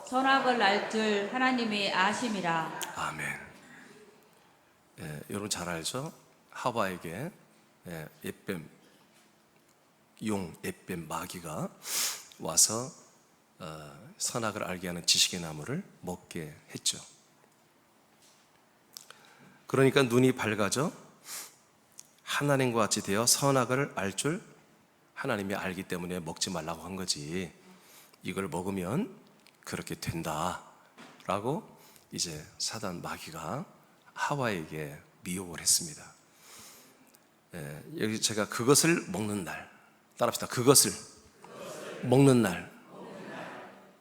선악을 알 줄 하나님이 아심이라. 아멘. 여러분 잘 알죠? 하와에게 옅뱀, 옅뱀 마귀가 와서 선악을 알게 하는 지식의 나무를 먹게 했죠. 그러니까 눈이 밝아져 하나님과 같이 되어 선악을 알 줄 하나님이 알기 때문에 먹지 말라고 한 거지. 이걸 먹으면 그렇게 된다라고 이제 사단 마귀가 하와에게 미혹을 했습니다. 여기 제가 그것을 먹는 날, 따라합시다. 그것을 먹는 날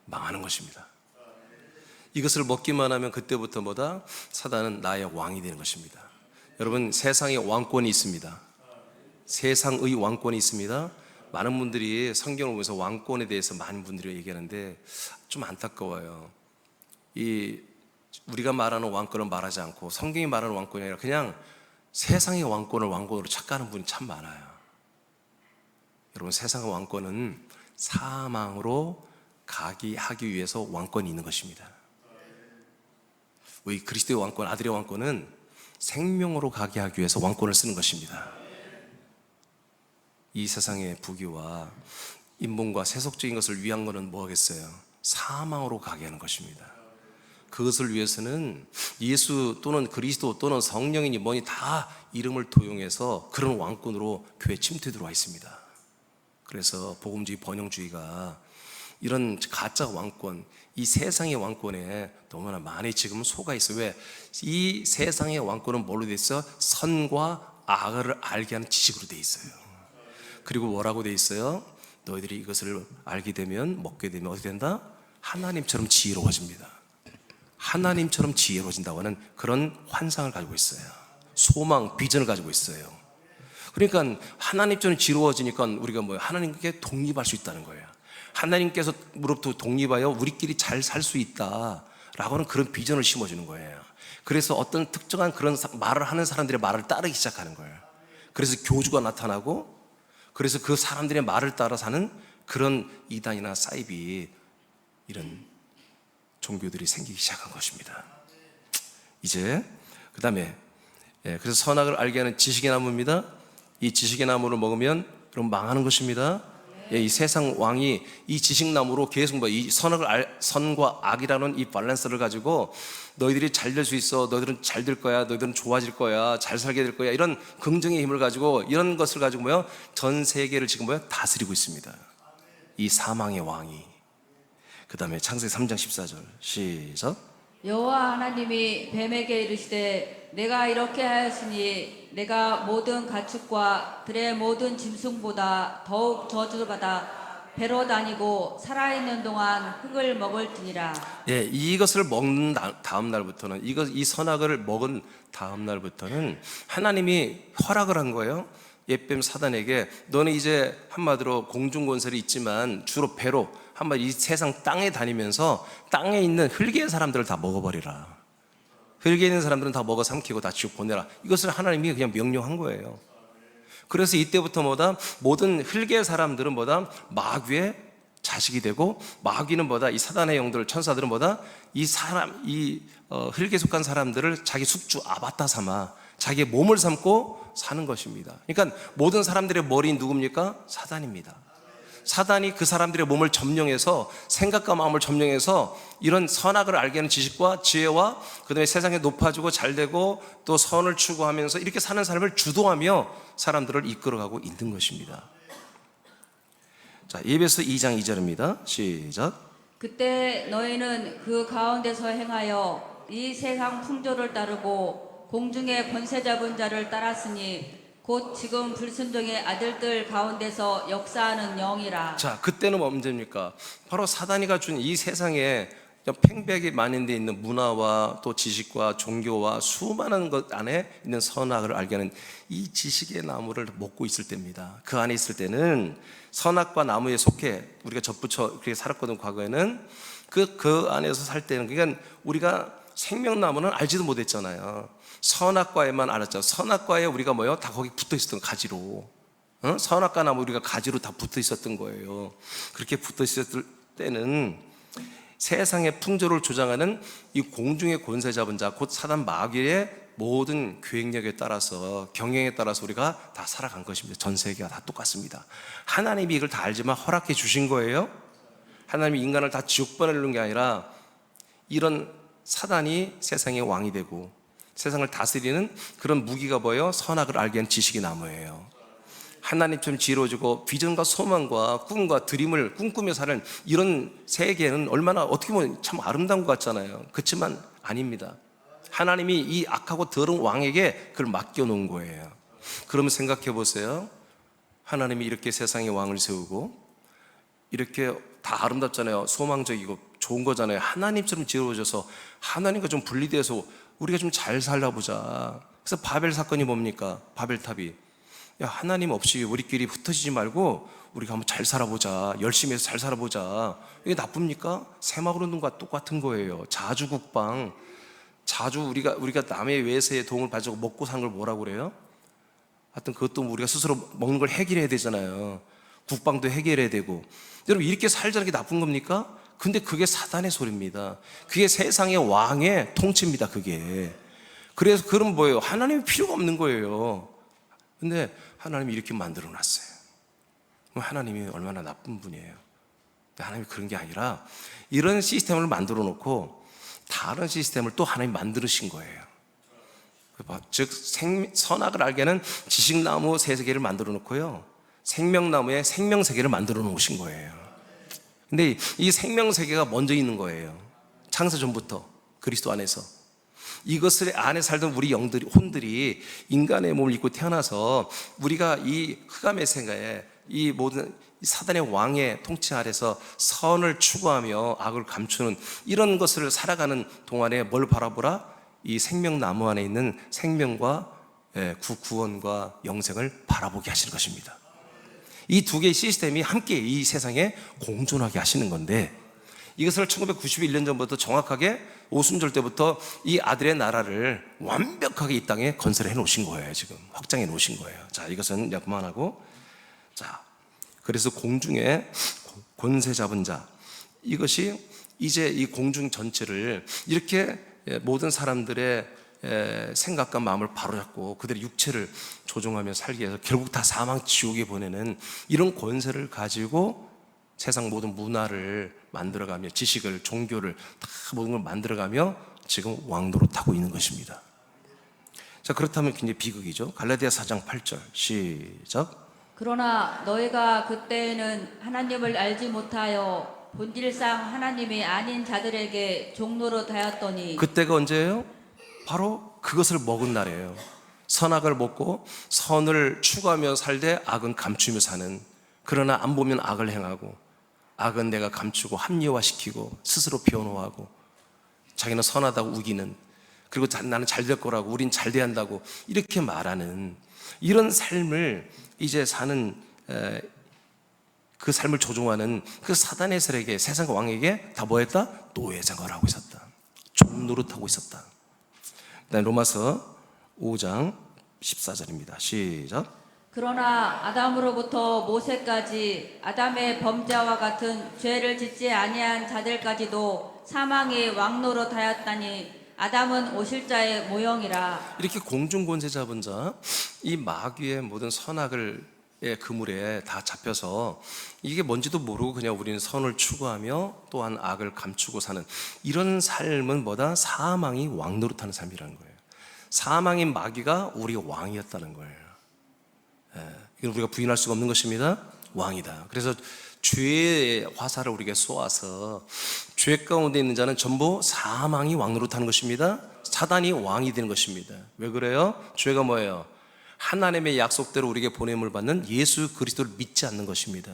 망하는 것입니다. 이것을 먹기만 하면 그때부터 뭐다? 사단은 나의 왕이 되는 것입니다. 여러분, 세상에 왕권이 있습니다. 세상의 왕권이 있습니다. 많은 분들이 성경을 보면서 왕권에 대해서 많은 분들이 얘기하는데 좀 안타까워요. 우리가 말하는 왕권을 말하지 않고 성경이 말하는 왕권이 아니라 그냥 세상의 왕권을 왕권으로 착각하는 분이 참 많아요. 여러분, 세상의 왕권은 사망으로 가게 하기 위해서 왕권이 있는 것입니다. 우리 그리스도의 왕권, 아들의 왕권은 생명으로 가게 하기 위해서 왕권을 쓰는 것입니다. 이 세상의 부귀와 인본과 세속적인 것을 위한 것은 뭐겠어요? 사망으로 가게 하는 것입니다. 그것을 위해서는 예수 또는 그리스도 또는 성령이니 뭐니 다 이름을 도용해서 그런 왕권으로 교회 침투에 들어와 있습니다. 그래서 복음주의 번영주의가 이런 가짜 왕권, 이 세상의 왕권에 너무나 많이 지금 속아 있어요. 왜? 이 세상의 왕권은 뭘로 돼 있어? 선과 악을 알게 하는 지식으로 돼 있어요. 그리고 뭐라고 돼 있어요? 너희들이 이것을 알게 되면, 먹게 되면 어떻게 된다? 하나님처럼 지혜로워집니다. 하나님처럼 지혜로워진다고 하는 그런 환상을 가지고 있어요. 소망, 비전을 가지고 있어요. 그러니까 하나님처럼 지혜로워지니까 우리가 뭐예요? 하나님께 독립할 수 있다는 거예요. 하나님께서로부터 독립하여 우리끼리 잘 살 수 있다라고 하는 그런 비전을 심어주는 거예요. 그래서 어떤 특정한 그런 말을 하는 사람들의 말을 따르기 시작하는 거예요. 그래서 교주가 나타나고, 그래서 그 사람들의 말을 따라 사는 그런 이단이나 사이비, 이런 종교들이 생기기 시작한 것입니다. 이제 그 다음에 그래서 선악을 알게 하는 지식의 나무입니다. 이 지식의 나무를 먹으면 그럼 망하는 것입니다. 이 세상 왕이 이 지식나무로 계속 이 선과 악이라는 이 밸런스를 가지고 너희들이 잘 될 수 있어, 너희들은 잘 될 거야, 너희들은 좋아질 거야, 잘 살게 될 거야, 이런 긍정의 힘을 가지고, 이런 것을 가지고 전 세계를 지금 다스리고 있습니다. 이 사망의 왕이. 그 다음에 창세기 3장 14절 시작. 여호와 하나님이 뱀에게 이르시되 내가 이렇게 하였으니 내가 모든 가축과 들의 모든 짐승보다 더욱 저주받아 배로 다니고 살아있는 동안 흙을 먹을지니라. 이것을 먹는 다음 날부터는, 이 선악을 먹은 다음 날부터는 하나님이 허락을 한 거예요. 옅뱀 사단에게 너는 이제 한마디로 공중권세를 있지만 주로 배로 한마디 이 세상 땅에 다니면서 땅에 있는 흙의 사람들을 다 먹어버리라. 흙에 있는 사람들은 다 먹어 삼키고 다 지옥 보내라. 이것을 하나님이 그냥 명령한 거예요. 그래서 이때부터 모든 흙의 사람들은 마귀의 자식이 되고, 마귀는 이 사단의 영들, 천사들은 이 흙에 속한 사람들을 자기 숙주 아바타 삼아 자기의 몸을 삼고 사는 것입니다. 그러니까 모든 사람들의 머리인 누굽니까? 사단입니다. 사단이 그 사람들의 몸을 점령해서, 생각과 마음을 점령해서 이런 선악을 알게 하는 지식과 지혜와 그 다음에 세상에 높아지고 잘되고 또 선을 추구하면서 이렇게 사는 삶을 주도하며 사람들을 이끌어가고 있는 것입니다. 자, 에베소 2장 2절입니다. 시작. 그때 너희는 그 가운데서 행하여 이 세상 풍조를 따르고 공중의 권세 잡은 자를 따랐으니 곧 지금 불순종의 아들들 가운데서 역사하는 영이라. 자, 그때는 언제입니까? 바로 사단이가 준 이 세상에 팽백이 만연되어 있는 문화와 또 지식과 종교와 수많은 것 안에 있는 선악을 알게 하는 이 지식의 나무를 먹고 있을 때입니다. 그 안에 있을 때는 선악과 나무에 속해 우리가 접붙여 그렇게 살았거든. 과거에는 그 안에서 살 때는, 그러니까 우리가 생명나무는 알지도 못했잖아요. 선악과에만 알았죠. 선악과에 우리가 다 거기 붙어 있었던 가지로, 선악과 나무 우리가 가지로 다 붙어 있었던 거예요. 그렇게 붙어 있었을 때는 세상의 풍조를 조장하는 이 공중의 권세 잡은 자, 곧 사단 마귀의 모든 계획력에 따라서, 경영에 따라서 우리가 다 살아간 것입니다. 전 세계가 다 똑같습니다. 하나님이 이걸 다 알지만 허락해 주신 거예요. 하나님이 인간을 다 지옥 보내려는 게 아니라 이런 사단이 세상의 왕이 되고 세상을 다스리는 그런 무기가 뭐예요? 선악을 알게 하는 지식의 나무예요. 하나님처럼 지혜로워지고 비전과 소망과 꿈과 드림을 꿈꾸며 사는 이런 세계는 얼마나 어떻게 보면 참 아름다운 것 같잖아요. 그렇지만 아닙니다. 하나님이 이 악하고 더러운 왕에게 그걸 맡겨놓은 거예요. 그러면 생각해 보세요. 하나님이 이렇게 세상에 왕을 세우고 이렇게 다 아름답잖아요. 소망적이고 좋은 거잖아요. 하나님처럼 지혜로워져서 하나님과 좀 분리돼서 우리가 좀 잘 살아보자. 그래서 바벨 사건이 뭡니까? 바벨탑이. 야, 하나님 없이 우리끼리 흩어지지 말고 우리가 한번 잘 살아보자. 열심히 해서 잘 살아보자. 이게 나쁩니까? 새막으로 눈 것과 똑같은 거예요. 자주국방. 자주 우리가 남의 외세에 도움을 받고 먹고 사는 걸 뭐라고 그래요? 하여튼 그것도 우리가 스스로 먹는 걸 해결해야 되잖아요. 국방도 해결해야 되고. 여러분, 이렇게 살자는 게 나쁜 겁니까? 근데 그게 사단의 소리입니다. 그게 세상의 왕의 통치입니다. 그게. 그래서 그럼 뭐예요? 하나님이 필요가 없는 거예요. 근데 하나님이 이렇게 만들어 놨어요. 하나님이 얼마나 나쁜 분이에요. 하나님이 그런 게 아니라 이런 시스템을 만들어 놓고 다른 시스템을 또 하나님이 만드신 거예요. 즉 선악을 알게 하는 지식나무 세 개를 만들어 놓고요, 생명나무에 생명세계를 만들어 놓으신 거예요. 근데 이 생명세계가 먼저 있는 거예요. 창세 전부터 그리스도 안에서. 이것을 안에 살던 우리 영들이, 혼들이 인간의 몸을 입고 태어나서 우리가 이 흑암의 세계에 이 모든 사단의 왕의 통치 아래서 선을 추구하며 악을 감추는 이런 것을 살아가는 동안에 뭘 바라보라? 이 생명나무 안에 있는 생명과 구원과 영생을 바라보게 하시는 것입니다. 이 두 개의 시스템이 함께 이 세상에 공존하게 하시는 건데, 이것을 1991년 전부터 정확하게 오순절 때부터 이 아들의 나라를 완벽하게 이 땅에 건설해 놓으신 거예요. 지금 확장해 놓으신 거예요. 자, 이것은 그만하고, 자, 그래서 공중에 권세 잡은 자, 이것이 이제 이 공중 전체를 이렇게 모든 사람들의 생각과 마음을 바로잡고 그들의 육체를 조종하며 살게 해서 결국 다 사망 지옥에 보내는 이런 권세를 가지고 세상 모든 문화를 만들어가며 지식을, 종교를 다 모든 걸 만들어가며 지금 왕노릇하고 있는 것입니다. 자, 그렇다면 굉장히 비극이죠. 갈라디아 4장 8절 시작. 그러나 너희가 그때에는 하나님을 알지 못하여 본질상 하나님이 아닌 자들에게 종노릇 하였더니. 그때가 언제예요? 바로 그것을 먹은 날이에요. 선악을 먹고 선을 추구하며 살되 악은 감추며 사는, 그러나 안 보면 악을 행하고 악은 내가 감추고 합리화시키고 스스로 변호하고 자기는 선하다고 우기는, 그리고 나는 잘 될 거라고, 우린 잘 돼야 한다고 이렇게 말하는 이런 삶을 이제 사는, 그 삶을 조종하는 그 사단의 세력에게, 세상 왕에게 다 뭐했다? 노예생활을 하고 있었다. 종노릇하고 있었다. 그다음에 로마서 5장 14절입니다. 시작. 그러나 아담으로부터 모세까지 아담의 범죄와 같은 죄를 짓지 아니한 자들까지도 사망이 왕노릇하였다니 아담은 오실자의 모형이라. 이렇게 공중권세 잡은 자, 이 마귀의 모든 선악을 그물에 다 잡혀서 이게 뭔지도 모르고 그냥 우리는 선을 추구하며 또한 악을 감추고 사는 이런 삶은 뭐다? 사망이 왕노릇하는 삶이라는 거예요. 사망인 마귀가 우리 왕이었다는 거예요. 이건 우리가 부인할 수가 없는 것입니다. 왕이다. 그래서 죄의 화살을 우리에게 쏘아서 죄 가운데 있는 자는 전부 사망이 왕노릇하는 것입니다. 사단이 왕이 되는 것입니다. 왜 그래요? 죄가 뭐예요? 하나님의 약속대로 우리에게 보냄을 받는 예수 그리스도를 믿지 않는 것입니다.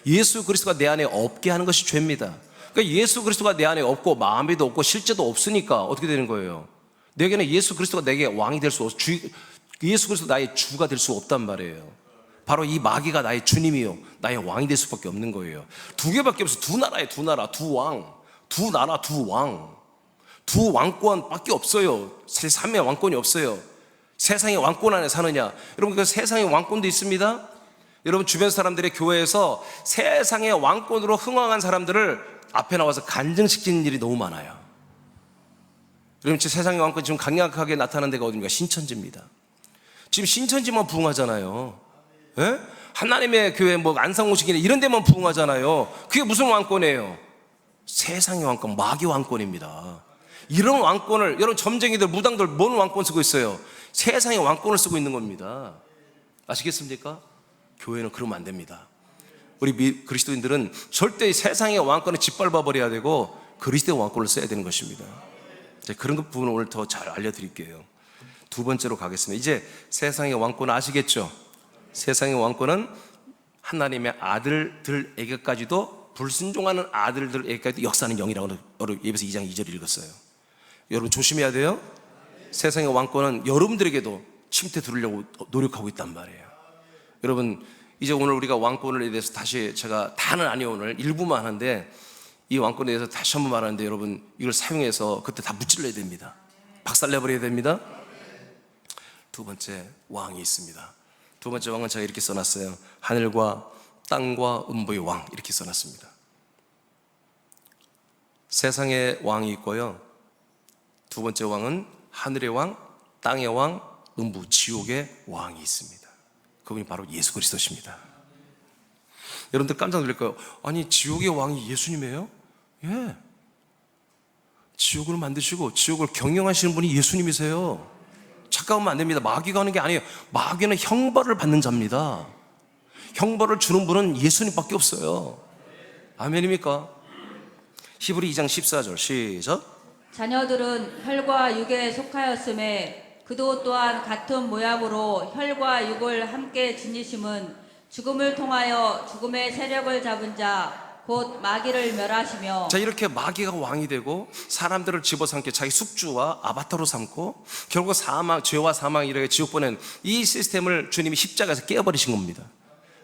예수 그리스도가 내 안에 없게 하는 것이 죄입니다. 그러니까 예수 그리스도가 내 안에 없고 마음에도 없고 실제도 없으니까 어떻게 되는 거예요? 내게는 예수 그리스도가 내게 왕이 될 수 없어. 예수 그리스도 나의 주가 될 수 없단 말이에요. 바로 이 마귀가 나의 주님이요 나의 왕이 될 수밖에 없는 거예요. 두 개밖에 없어. 두 나라에 두 나라, 두 왕, 두 나라, 두 왕, 두 왕권밖에 없어요. 세3의 왕권이 없어요. 세상의 왕권 안에 사느냐? 여러분, 그 세상의 왕권도 있습니다. 여러분 주변 사람들의 교회에서 세상의 왕권으로 흥왕한 사람들을 앞에 나와서 간증시키는 일이 너무 많아요. 그럼 세상의 왕권 지금 강력하게 나타나는 데가 어디입니까? 신천지입니다. 지금 신천지만 부흥하잖아요. 예? 하나님의 교회 뭐 안상호식이나 이런 데만 부흥하잖아요. 그게 무슨 왕권이에요? 세상의 왕권, 마귀 왕권입니다. 이런 왕권을 여러분 점쟁이들, 무당들 뭔 왕권 쓰고 있어요? 세상의 왕권을 쓰고 있는 겁니다. 아시겠습니까? 교회는 그러면 안 됩니다. 우리 그리스도인들은 절대 세상의 왕권을 짓밟아 버려야 되고 그리스도의 왕권을 써야 되는 것입니다. 그런 부분을 오늘 더 잘 알려드릴게요. 두 번째로 가겠습니다. 이제 세상의 왕권은 아시겠죠? 세상의 왕권은 하나님의 아들들에게까지도, 불순종하는 아들들에게까지도 역사하는 영이라고 예배서 2장 2절 읽었어요. 여러분 조심해야 돼요. 세상의 왕권은 여러분들에게도 침투 들으려고 노력하고 있단 말이에요. 여러분 이제 오늘 우리가 왕권에 대해서 다시, 제가 다는 아니에요, 오늘 일부만 하는데 이 왕권에 대해서 다시 한번 말하는데, 여러분 이걸 사용해서 그때 다 무찔러야 됩니다. 박살내버려야 됩니다. 두 번째 왕이 있습니다. 두 번째 왕은 제가 이렇게 써놨어요. 하늘과 땅과 음부의 왕, 이렇게 써놨습니다. 세상의 왕이 있고요, 두 번째 왕은 하늘의 왕, 땅의 왕, 음부, 지옥의 왕이 있습니다. 그분이 바로 예수 그리스도십니다. 여러분들 깜짝 놀랄 거예요. 아니 지옥의 왕이 예수님이에요? 예. 지옥을 만드시고 지옥을 경영하시는 분이 예수님이세요. 착각하면 안 됩니다. 마귀가 하는 게 아니에요. 마귀는 형벌을 받는 자입니다. 형벌을 주는 분은 예수님밖에 없어요. 아멘입니까? 히브리 2장 14절 시작. 자녀들은 혈과 육에 속하였음에 그도 또한 같은 모양으로 혈과 육을 함께 지니심은 죽음을 통하여 죽음의 세력을 잡은 자 곧 마귀를 멸하시며. 자, 이렇게 마귀가 왕이 되고 사람들을 집어삼켜 자기 숙주와 아바타로 삼고 결국 사망, 죄와 사망, 이렇게 지옥 보낸 이 시스템을 주님이 십자가에서 깨어버리신 겁니다.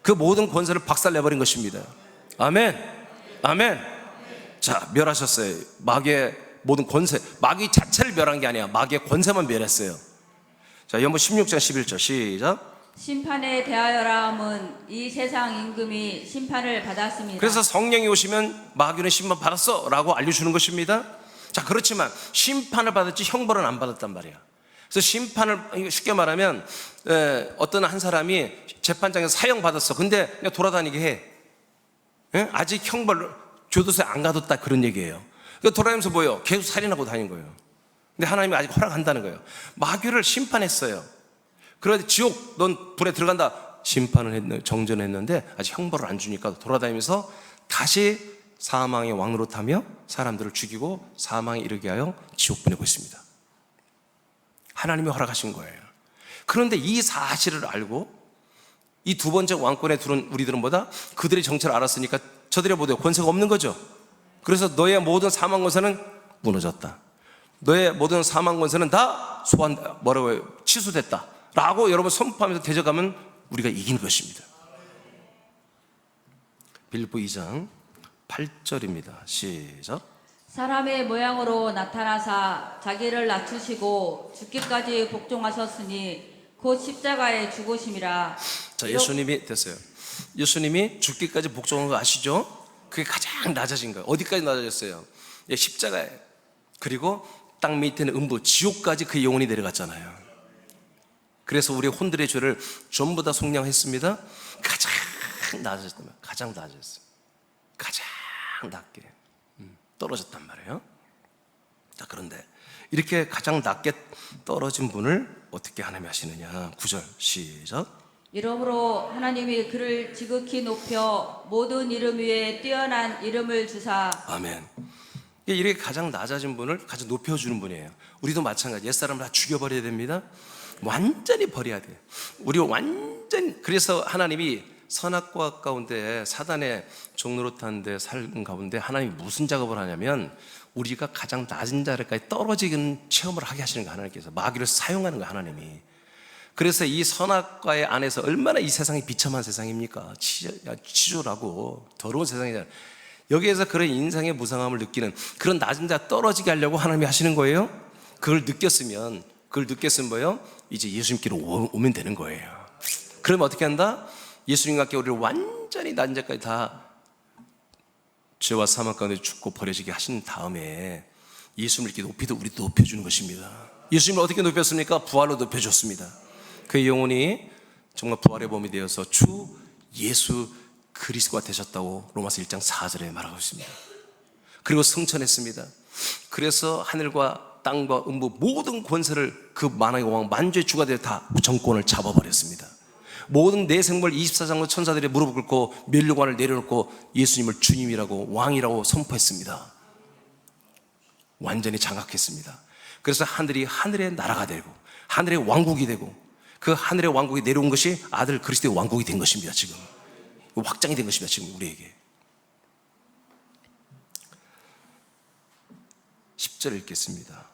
그 모든 권세를 박살내버린 것입니다. 아멘, 아멘. 자, 멸하셨어요. 마귀의 모든 권세, 마귀 자체를 멸한 게 아니야. 마귀의 권세만 멸했어요. 자, 연보 16장 11절 시작. 심판에 대하여라 함은 이 세상 임금이 심판을 받았습니다. 그래서 성령이 오시면 마귀는 심판 받았어 라고 알려주는 것입니다. 자, 그렇지만 심판을 받았지 형벌은 안 받았단 말이야. 그래서 심판을, 쉽게 말하면 어떤 한 사람이 재판장에서 사형 받았어. 근데 그냥 돌아다니게 해. 예? 아직 형벌 교도소에 안 가뒀다, 그런 얘기예요. 그러니까 돌아다니면서 뭐예요? 계속 살인하고 다닌 거예요. 근데 하나님이 아직 허락한다는 거예요. 마귀를 심판했어요. 그런데 지옥 넌 불에 들어간다, 심판을 정전했는데 아직 형벌을 안 주니까 돌아다니면서 다시 사망의 왕으로 타며 사람들을 죽이고 사망에 이르게 하여 지옥 보내고 있습니다. 하나님이 허락하신 거예요. 그런데 이 사실을 알고 이 두 번째 왕권에 들은 우리들은 뭐다? 그들의 정체를 알았으니까 저들의 모두 권세가 없는 거죠. 그래서 너의 모든 사망 권세는 무너졌다. 너의 모든 사망 권세는 다 취소됐다 라고 여러분 선포하면서 대적하면 우리가 이기는 것입니다. 빌립보 2장 8절입니다. 시작. 사람의 모양으로 나타나사 자기를 낮추시고 죽기까지 복종하셨으니 곧 십자가에 죽으심이라. 자, 예수님이 됐어요. 예수님이 죽기까지 복종한 거 아시죠? 그게 가장 낮아진 거예요. 어디까지 낮아졌어요? 예, 십자가에. 그리고 땅 밑에는 음부, 지옥까지 그의 영혼이 내려갔잖아요. 그래서 우리 혼들의 죄를 전부 다 속량했습니다. 가장 낮아졌다면, 가장 낮아졌어요. 가장 낮게 떨어졌단 말이에요. 자, 그런데 이렇게 가장 낮게 떨어진 분을 어떻게 하나님이 하시느냐. 9절 시작. 이러므로 하나님이 그를 지극히 높여 모든 이름 위에 뛰어난 이름을 주사. 아멘. 이렇게 가장 낮아진 분을 가장 높여주는 분이에요. 우리도 마찬가지. 옛사람을 다 죽여버려야 됩니다. 완전히 버려야 돼요. 우리 완전히. 그래서 하나님이 선악과 가운데 사단의 종로로 타는데 삶 가운데 하나님이 무슨 작업을 하냐면 우리가 가장 낮은 자리까지 떨어지는 체험을 하게 하시는 거예요. 하나님께서 마귀를 사용하는 거예요, 하나님이. 그래서 이 선악과의 안에서 얼마나 이 세상이 비참한 세상입니까? 치졸하고 더러운 세상이잖아요. 여기에서 그런 인생의 무상함을 느끼는 그런 낮은 자 떨어지게 하려고 하나님이 하시는 거예요. 그걸 느꼈으면 뭐예요? 이제 예수님께로 오면 되는 거예요. 그러면 어떻게 한다? 예수님과 함께 우리를 완전히 낮은 자까지 다 죄와 사망 가운데 죽고 버려지게 하신 다음에 예수님을 이렇게 높이도 우리도 높여주는 것입니다. 예수님을 어떻게 높였습니까? 부활로 높여줬습니다. 그의 영혼이 정말 부활의 몸이 되어서 주 예수 그리스도가 되셨다고 로마서 1장 4절에 말하고 있습니다. 그리고 승천했습니다. 그래서 하늘과 땅과 음부 모든 권세를 그 만왕의 왕 만주의 주가 되어 다 정권을 잡아버렸습니다. 모든 내생물 24장로 천사들의 무릎을 꿇고 면류관을 내려놓고 예수님을 주님이라고 왕이라고 선포했습니다. 완전히 장악했습니다. 그래서 하늘이 하늘의 나라가 되고 하늘의 왕국이 되고 그 하늘의 왕국이 내려온 것이 아들 그리스도의 왕국이 된 것입니다. 지금 확장이 된 것입니다. 지금 우리에게. 10절 읽겠습니다.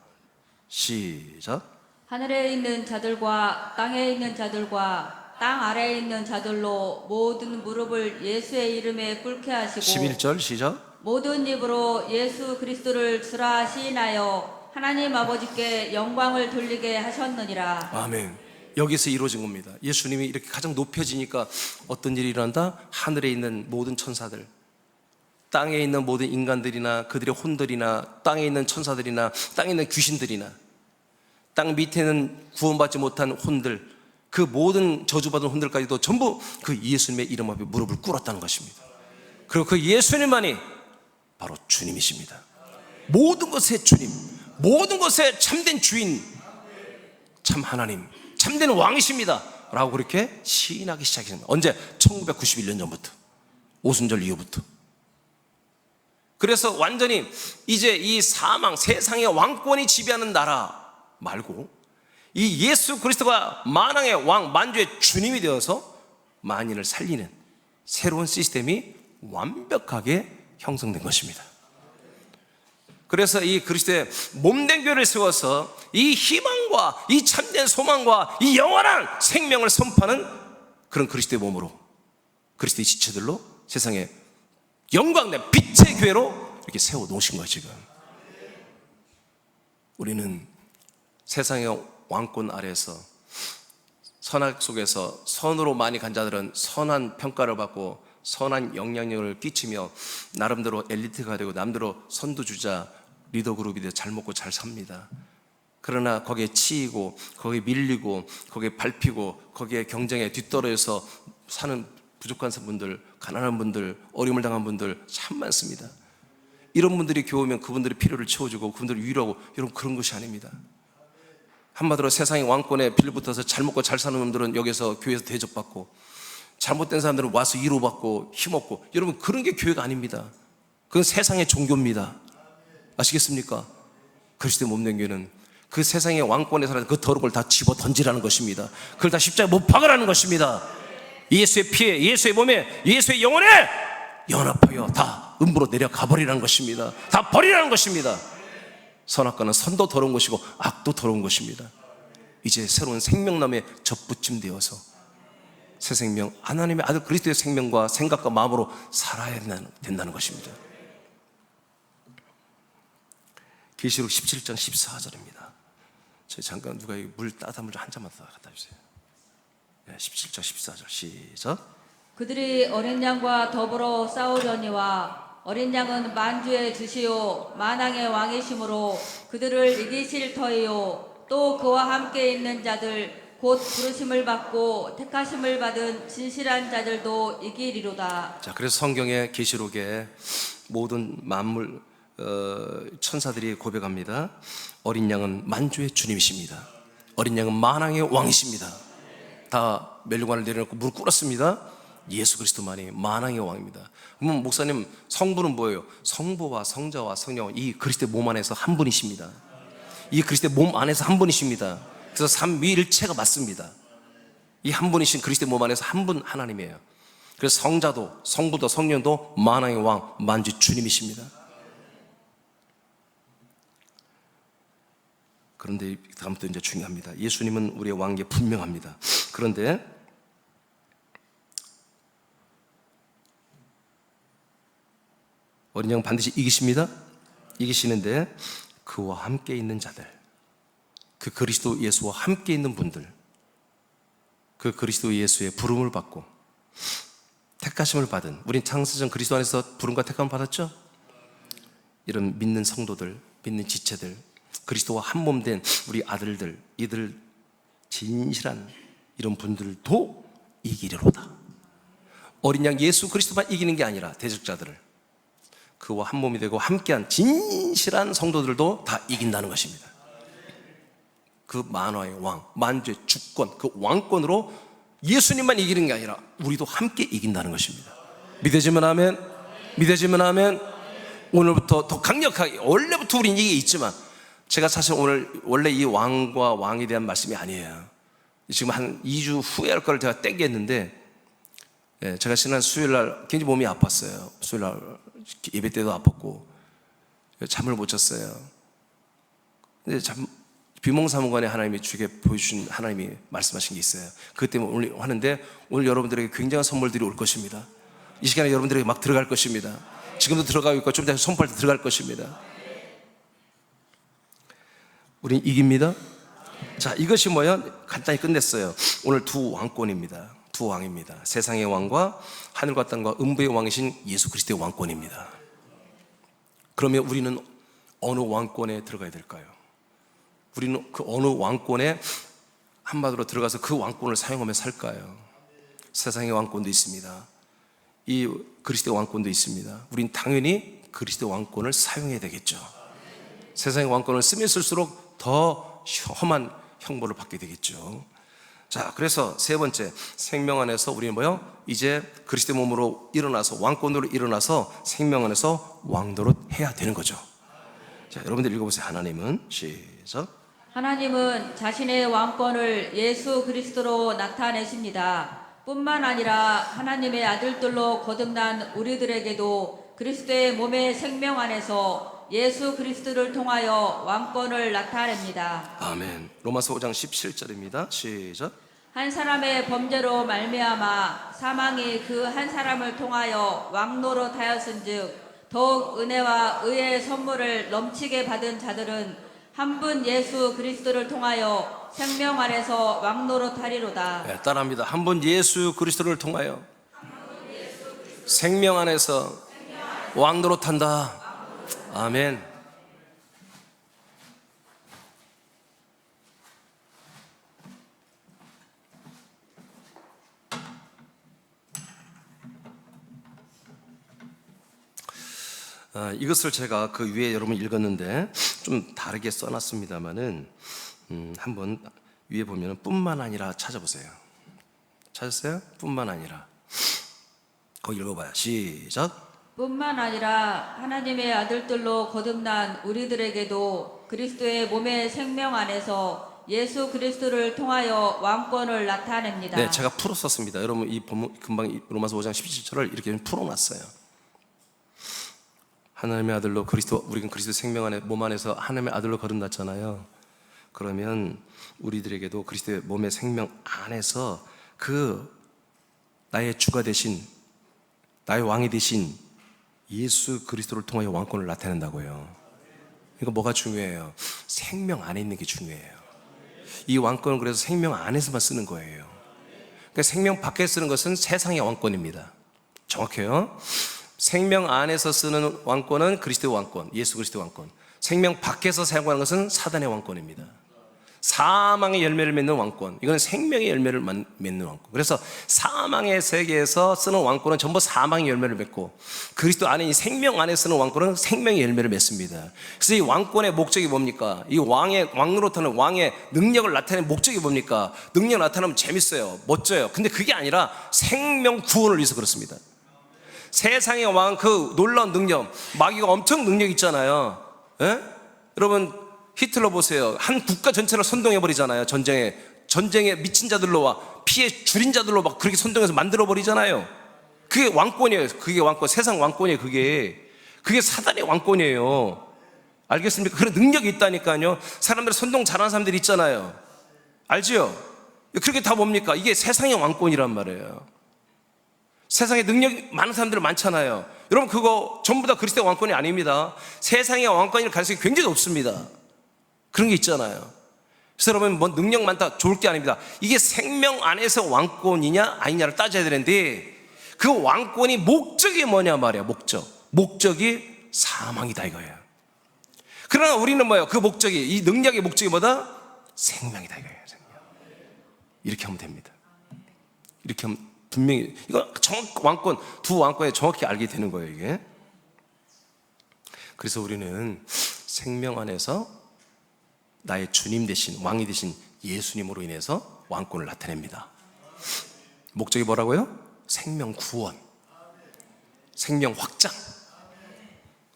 시작. 하늘에 있는 자들과 땅에 있는 자들과 땅 아래에 있는 자들로 모든 무릎을 예수의 이름에 꿇게 하시고 11절 시작. 모든 입으로 예수 그리스도를 주라 시인하여 하나님 아버지께 영광을 돌리게 하셨느니라. 아멘. 여기서 이루어진 겁니다. 예수님이 이렇게 가장 높여지니까 어떤 일이 일어난다? 하늘에 있는 모든 천사들, 땅에 있는 모든 인간들이나 그들의 혼들이나 땅에 있는 천사들이나 땅에 있는 귀신들이나 땅 밑에는 구원받지 못한 혼들, 그 모든 저주받은 혼들까지도 전부 그 예수님의 이름 앞에 무릎을 꿇었다는 것입니다. 그리고 그 예수님만이 바로 주님이십니다. 모든 것의 주님, 모든 것의 참된 주인, 참 하나님, 참된 왕이십니다 라고 그렇게 시인하기 시작했습니다. 언제? 1991년 전부터, 오순절 이후부터. 그래서 완전히 이제 이 사망, 세상의 왕권이 지배하는 나라 말고 이 예수 그리스도가 만왕의 왕, 만주의 주님이 되어서 만인을 살리는 새로운 시스템이 완벽하게 형성된 것입니다. 그래서 이 그리스도의 몸된 교회를 세워서 이 희망과 이 참된 소망과 이 영원한 생명을 선포하는 그런 그리스도의 몸으로, 그리스도의 지체들로 세상에 영광된 빛의 교회로 이렇게 세워 놓으신 거예요. 지금 우리는 세상의 왕권 아래에서 선악 속에서 선으로 많이 간 자들은 선한 평가를 받고 선한 영향력을 끼치며 나름대로 엘리트가 되고 남대로 선두주자 리더 그룹이 되어 잘 먹고 잘 삽니다. 그러나 거기에 치이고 거기에 밀리고 거기에 밟히고 거기에 경쟁에 뒤떨어져서 사는 부족한 분들, 가난한 분들, 어려움을 당한 분들 참 많습니다. 이런 분들이 교회 오면 그분들의 필요를 채워주고 그분들을 위로하고, 여러분 그런 것이 아닙니다. 한마디로 세상의 왕권에 빌붙어서 잘 먹고 잘 사는 놈들은 여기서 교회에서 대접받고, 잘못된 사람들은 와서 위로받고 힘없고, 여러분 그런 게 교회가 아닙니다. 그건 세상의 종교입니다. 아시겠습니까? 그리스도의 몸된 교회는 그 세상의 왕권에 살아서 그 더러운 걸 다 집어 던지라는 것입니다. 그걸 다 십자가에 못 박으라는 것입니다. 예수의 피에, 예수의 몸에, 예수의 영혼에 연합하여 다 음부로 내려가 버리라는 것입니다. 다 버리라는 것입니다. 선악과는 선도 더러운 것이고 악도 더러운 것입니다. 이제 새로운 생명남에 접붙임되어서 새 생명, 하나님의 아들 그리스도의 생명과 생각과 마음으로 살아야 된다는 것입니다. 계시록 17장 14절입니다. 저희 잠깐 누가 물 따뜻한 물 한 잔만 더 갖다 주세요. 17장 14절 시작. 그들이 어린 양과 더불어 싸우려니와 어린 양은 만주의 주시요 만왕의 왕이심으로 그들을 이기실 터이요 또 그와 함께 있는 자들 곧 부르심을 받고 택하심을 받은 진실한 자들도 이기리로다. 자, 그래서 성경의 계시록에 모든 만물 천사들이 고백합니다. 어린 양은 만주의 주님이십니다. 어린 양은 만왕의 왕이십니다. 다 멸류관을 내려놓고 무릎 꿇었습니다. 예수 그리스도만이 만왕의 왕입니다. 그러면 목사님, 성부는 뭐예요? 성부와 성자와 성령, 이 그리스도의 몸 안에서 한 분이십니다. 이 그리스도의 몸 안에서 한 분이십니다. 그래서 삼위일체가 맞습니다. 이 한 분이신 그리스도의 몸 안에서 한 분 하나님이에요. 그래서 성자도 성부도 성령도 만왕의 왕 만주 주님이십니다. 그런데 다음부터 이제 중요합니다. 예수님은 우리의 왕계 분명합니다. 그런데 어린 양 반드시 이기십니다. 이기시는데 그와 함께 있는 자들, 그 그리스도 예수와 함께 있는 분들, 그 그리스도 예수의 부름을 받고 택하심을 받은, 우린 창세전 그리스도 안에서 부름과 택함을 받았죠. 이런 믿는 성도들, 믿는 지체들, 그리스도와 한 몸 된 우리 아들들, 이들 진실한 이런 분들도 이기리로다. 어린 양 예수 그리스도만 이기는 게 아니라 대적자들을, 그와 한 몸이 되고 함께한 진실한 성도들도 다 이긴다는 것입니다. 그 만화의 왕, 만주의 주권, 그 왕권으로 예수님만 이기는 게 아니라 우리도 함께 이긴다는 것입니다. 믿어지면 아멘, 믿어지면 아멘. 오늘부터 더 강력하게, 원래부터 우린 이게 있지만, 제가 사실 오늘 원래 이 왕과 왕에 대한 말씀이 아니에요. 지금 한 2주 후에 할 걸 제가 땡겼는데, 제가 지난 수요일날 굉장히 몸이 아팠어요. 수요일날 예배 때도 아팠고 잠을 못 잤어요. 근데 비몽사몽간에 하나님이 주게 보여주신, 하나님이 말씀하신 게 있어요. 그것 때문에 오늘 하는데, 오늘 여러분들에게 굉장한 선물들이 올 것입니다. 이 시간에 여러분들에게 막 들어갈 것입니다. 지금도 들어가고 있고 좀 이따 손발 때 들어갈 것입니다. 우린 이깁니다. 자, 이것이 뭐야? 간단히 끝냈어요. 오늘 두 왕권입니다. 두 왕입니다. 세상의 왕과 하늘과 땅과 음부의 왕이신 예수 그리스도의 왕권입니다. 그러면 우리는 어느 왕권에 들어가야 될까요? 우리는 그 어느 왕권에 한마디로 들어가서 그 왕권을 사용하며 살까요? 세상의 왕권도 있습니다. 이 그리스도의 왕권도 있습니다. 우린 당연히 그리스도의 왕권을 사용해야 되겠죠. 세상의 왕권을 쓰면 쓸수록 더 험한 형벌을 받게 되겠죠. 자, 그래서 세 번째, 생명 안에서 우리는 뭐요? 이제 그리스도의 몸으로 일어나서, 왕권으로 일어나서 생명 안에서 왕노릇 해야 되는 거죠. 자, 여러분들 읽어보세요. 하나님은, 시작. 하나님은 자신의 왕권을 예수 그리스도로 나타내십니다. 뿐만 아니라 하나님의 아들들로 거듭난 우리들에게도 그리스도의 몸의 생명 안에서 예수 그리스도를 통하여 왕권을 나타냅니다. 아멘. 로마서 5장 17절입니다. 시작. 한 사람의 범죄로 말미암아 사망이 그 한 사람을 통하여 왕노릇하였은즉 더욱 은혜와 의의 선물을 넘치게 받은 자들은 한 분 예수 그리스도를 통하여 생명 안에서 왕노릇하리로다. 네, 따라합니다. 한 분 예수 그리스도를 통하여 생명 안에서 왕노릇한다. 아멘. 이것을 제가 그 위에 여러분 읽었는데 좀 다르게 써놨습니다만은 한번 위에 보면 뿐만 아니라 찾아보세요. 찾았어요? 뿐만 아니라. 거기 읽어봐요. 시작. 뿐만 아니라 하나님의 아들들로 거듭난 우리들에게도 그리스도의 몸의 생명 안에서 예수 그리스도를 통하여 왕권을 나타냅니다. 네, 제가 풀어 썼습니다. 여러분 이 본문 금방 로마서 5장 17절을 이렇게 풀어놨어요. 하나님의 아들로 우리는 그리스도 생명 안에, 몸 안에서 하나님의 아들로 거듭났잖아요. 그러면 우리들에게도 그리스도의 몸의 생명 안에서 그 나의 주가 되신, 나의 왕이 되신 예수 그리스도를 통하여 왕권을 나타낸다고요. 그러니까 뭐가 중요해요? 생명 안에 있는 게 중요해요. 이 왕권은 그래서 생명 안에서만 쓰는 거예요. 그러니까 생명 밖에 쓰는 것은 세상의 왕권입니다. 정확해요. 생명 안에서 쓰는 왕권은 그리스도의 왕권, 예수 그리스도의 왕권. 생명 밖에서 사용하는 것은 사단의 왕권입니다. 사망의 열매를 맺는 왕권, 이건 생명의 열매를 맺는 왕권. 그래서 사망의 세계에서 쓰는 왕권은 전부 사망의 열매를 맺고, 그리스도 안에 이 생명 안에 쓰는 왕권은 생명의 열매를 맺습니다. 그래서 이 왕권의 목적이 뭡니까? 이 왕노릇하는 왕의 능력을 나타내는 목적이 뭡니까? 능력 나타나면 재밌어요, 멋져요. 근데 그게 아니라 생명 구원을 위해서 그렇습니다. 세상의 왕, 그 놀라운 능력, 마귀가 엄청 능력 있잖아요. 예? 여러분 히틀러 보세요. 한 국가 전체를 선동해버리잖아요. 전쟁에 미친 자들로 피해 줄인 자들로 막 그렇게 선동해서 만들어버리잖아요. 그게 왕권이에요. 그게 왕권, 세상 왕권이에요. 그게 사단의 왕권이에요. 알겠습니까? 그런 능력이 있다니까요. 사람들 선동 잘하는 사람들이 있잖아요. 알지요? 그렇게 다 뭡니까? 이게 세상의 왕권이란 말이에요. 세상에 능력 많은 사람들 많잖아요. 여러분 그거 전부 다 그리스도의 왕권이 아닙니다. 세상의 왕권일 가능성이 굉장히 높습니다. 그런 게 있잖아요. 그래서 여러분 뭐 능력 많다 좋을 게 아닙니다. 이게 생명 안에서 왕권이냐 아니냐를 따져야 되는데, 그 왕권이 목적이 뭐냐 말이야. 목적이 사망이다 이거예요. 그러나 우리는 뭐예요? 그 목적이, 이 능력의 목적이 뭐다? 생명이다 이거예요. 생명. 이렇게 하면 됩니다. 이렇게 하면 분명히, 이거 왕권, 두 왕권에 정확히 알게 되는 거예요 이게. 그래서 우리는 생명 안에서 나의 주님 되신, 왕이 되신 예수님으로 인해서 왕권을 나타냅니다. 목적이 뭐라고요? 생명 구원, 생명 확장,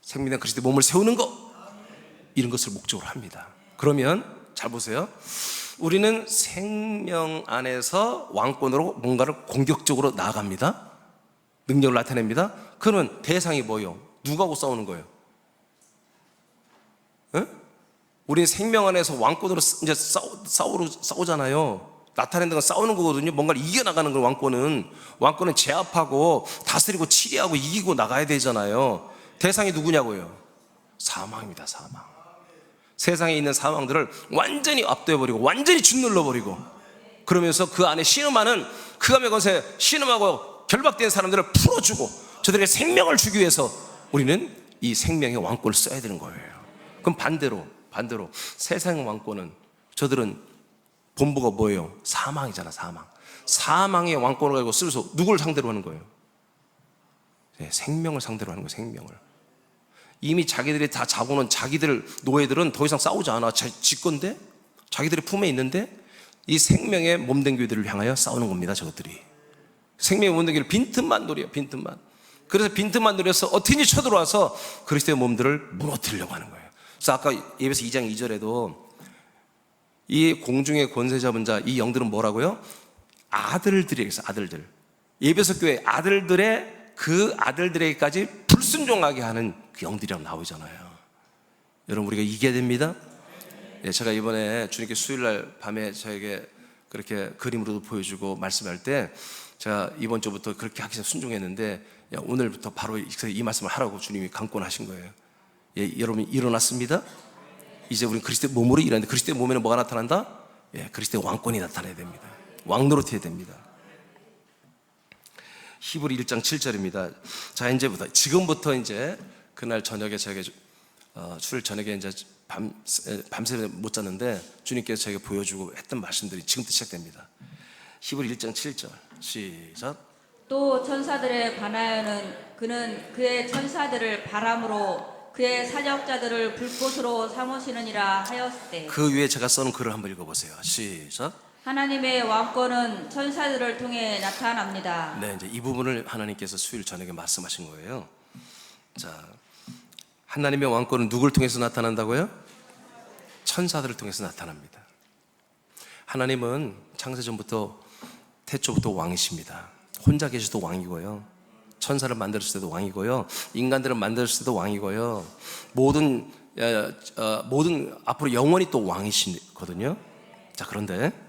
생명된 그리스도의 몸을 세우는 것, 이런 것을 목적으로 합니다. 그러면 잘 보세요. 우리는 생명 안에서 왕권으로 뭔가를 공격적으로 나아갑니다. 능력을 나타냅니다. 그러면 대상이 뭐예요? 누구하고 싸우는 거예요? 우리는 생명 안에서 왕권으로 이제 싸우잖아요. 나타내는 건 싸우는 거거든요. 뭔가를 이겨나가는 걸 왕권은 제압하고 다스리고 치리하고 이기고 나가야 되잖아요. 대상이 누구냐고요? 사망입니다. 사망. 세상에 있는 사망들을 완전히 압도해버리고 완전히 짓눌러버리고, 그러면서 그 안에 신음하는 그 암의 권세, 신음하고 결박된 사람들을 풀어주고 저들에게 생명을 주기 위해서 우리는 이 생명의 왕권을 써야 되는 거예요. 그럼 반대로 세상의 왕권은, 저들은 본부가 뭐예요? 사망이잖아. 사망의 왕권을 가지고 쓰면서 누구를 상대로 하는 거예요? 네, 생명을 상대로 하는 거예요. 생명을. 이미 자기들이 다 잡아놓은 자기들 노예들은 더 이상 싸우지 않아. 지 건데, 자기들의 품에 있는데 이 생명의 몸된 교회들을 향하여 싸우는 겁니다. 저것들이 생명의 몸된 교회를 빈틈만 노려요. 그래서 빈틈만 노려서 어떻게든지 쳐들어와서 그리스도의 몸들을 무너뜨리려고 하는 거예요. 그래서 아까 예배서 2장 2절에도 이 공중의 권세 잡은 자, 이 영들은 뭐라고요? 아들들이겠어. 아들들. 예배서 교회 아들들의 그 아들들에게까지 불순종하게 하는 그 영들이라고 나오잖아요. 여러분, 우리가 이겨야 됩니다. 예, 제가 이번에 주님께 수요일날 밤에 저에게 그렇게 그림으로도 보여주고 말씀할 때, 제가 이번 주부터 그렇게 하기 전에 순종했는데, 오늘부터 바로 이 말씀을 하라고 주님이 강권하신 거예요. 예, 여러분 일어났습니다. 이제 우리는 그리스도의 몸으로 일하는데, 그리스도의 몸에는 뭐가 나타난다? 예, 그리스도의 왕권이 나타나야 됩니다. 왕노릇해야 됩니다. 히브리 1장 7절입니다. 자, 지금부터 이제 그날 저녁에 저에게 술 저녁에 이제 밤새 못 잤는데 주님께서 저에게 보여주고 했던 말씀들이 지금부터 시작됩니다. 히브리 1장 7절 시작. 또 천사들의 반하여는 그는 그의 천사들을 바람으로 그의 사역자들을 불꽃으로 삼으시느니라 하였을 그 위에 제가 써놓은 글을 한번 읽어보세요. 시작. 하나님의 왕권은 천사들을 통해 나타납니다. 네, 이제 이 부분을 하나님께서 수요일 저녁에 말씀하신 거예요. 자, 하나님의 왕권은 누구를 통해서 나타난다고요? 천사들을 통해서 나타납니다. 하나님은 창세전부터 태초부터 왕이십니다. 혼자 계셔도 왕이고요, 천사를 만들었을 때도 왕이고요, 인간들을 만들었을 때도 왕이고요, 모든 앞으로 영원히 또 왕이시거든요. 자, 그런데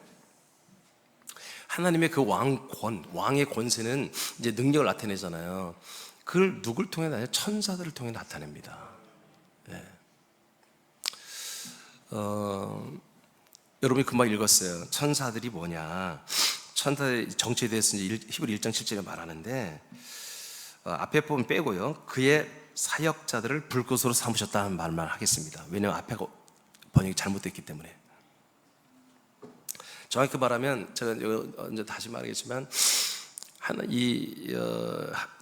하나님의 그 왕의 권세는 이제 능력을 나타내잖아요. 그걸 누굴 통해 나타내요? 천사들을 통해 나타냅니다. 네. 여러분이 금방 읽었어요. 천사들이 뭐냐? 천사의 정체에 대해서 이제 히브리 1장 7절에 말하는데, 앞에 부분 빼고요, 그의 사역자들을 불꽃으로 삼으셨다는 말만 하겠습니다. 왜냐하면 앞에 번역이 잘못됐기 때문에. 정확히 말하면, 제가 이제 다시 말하겠지만,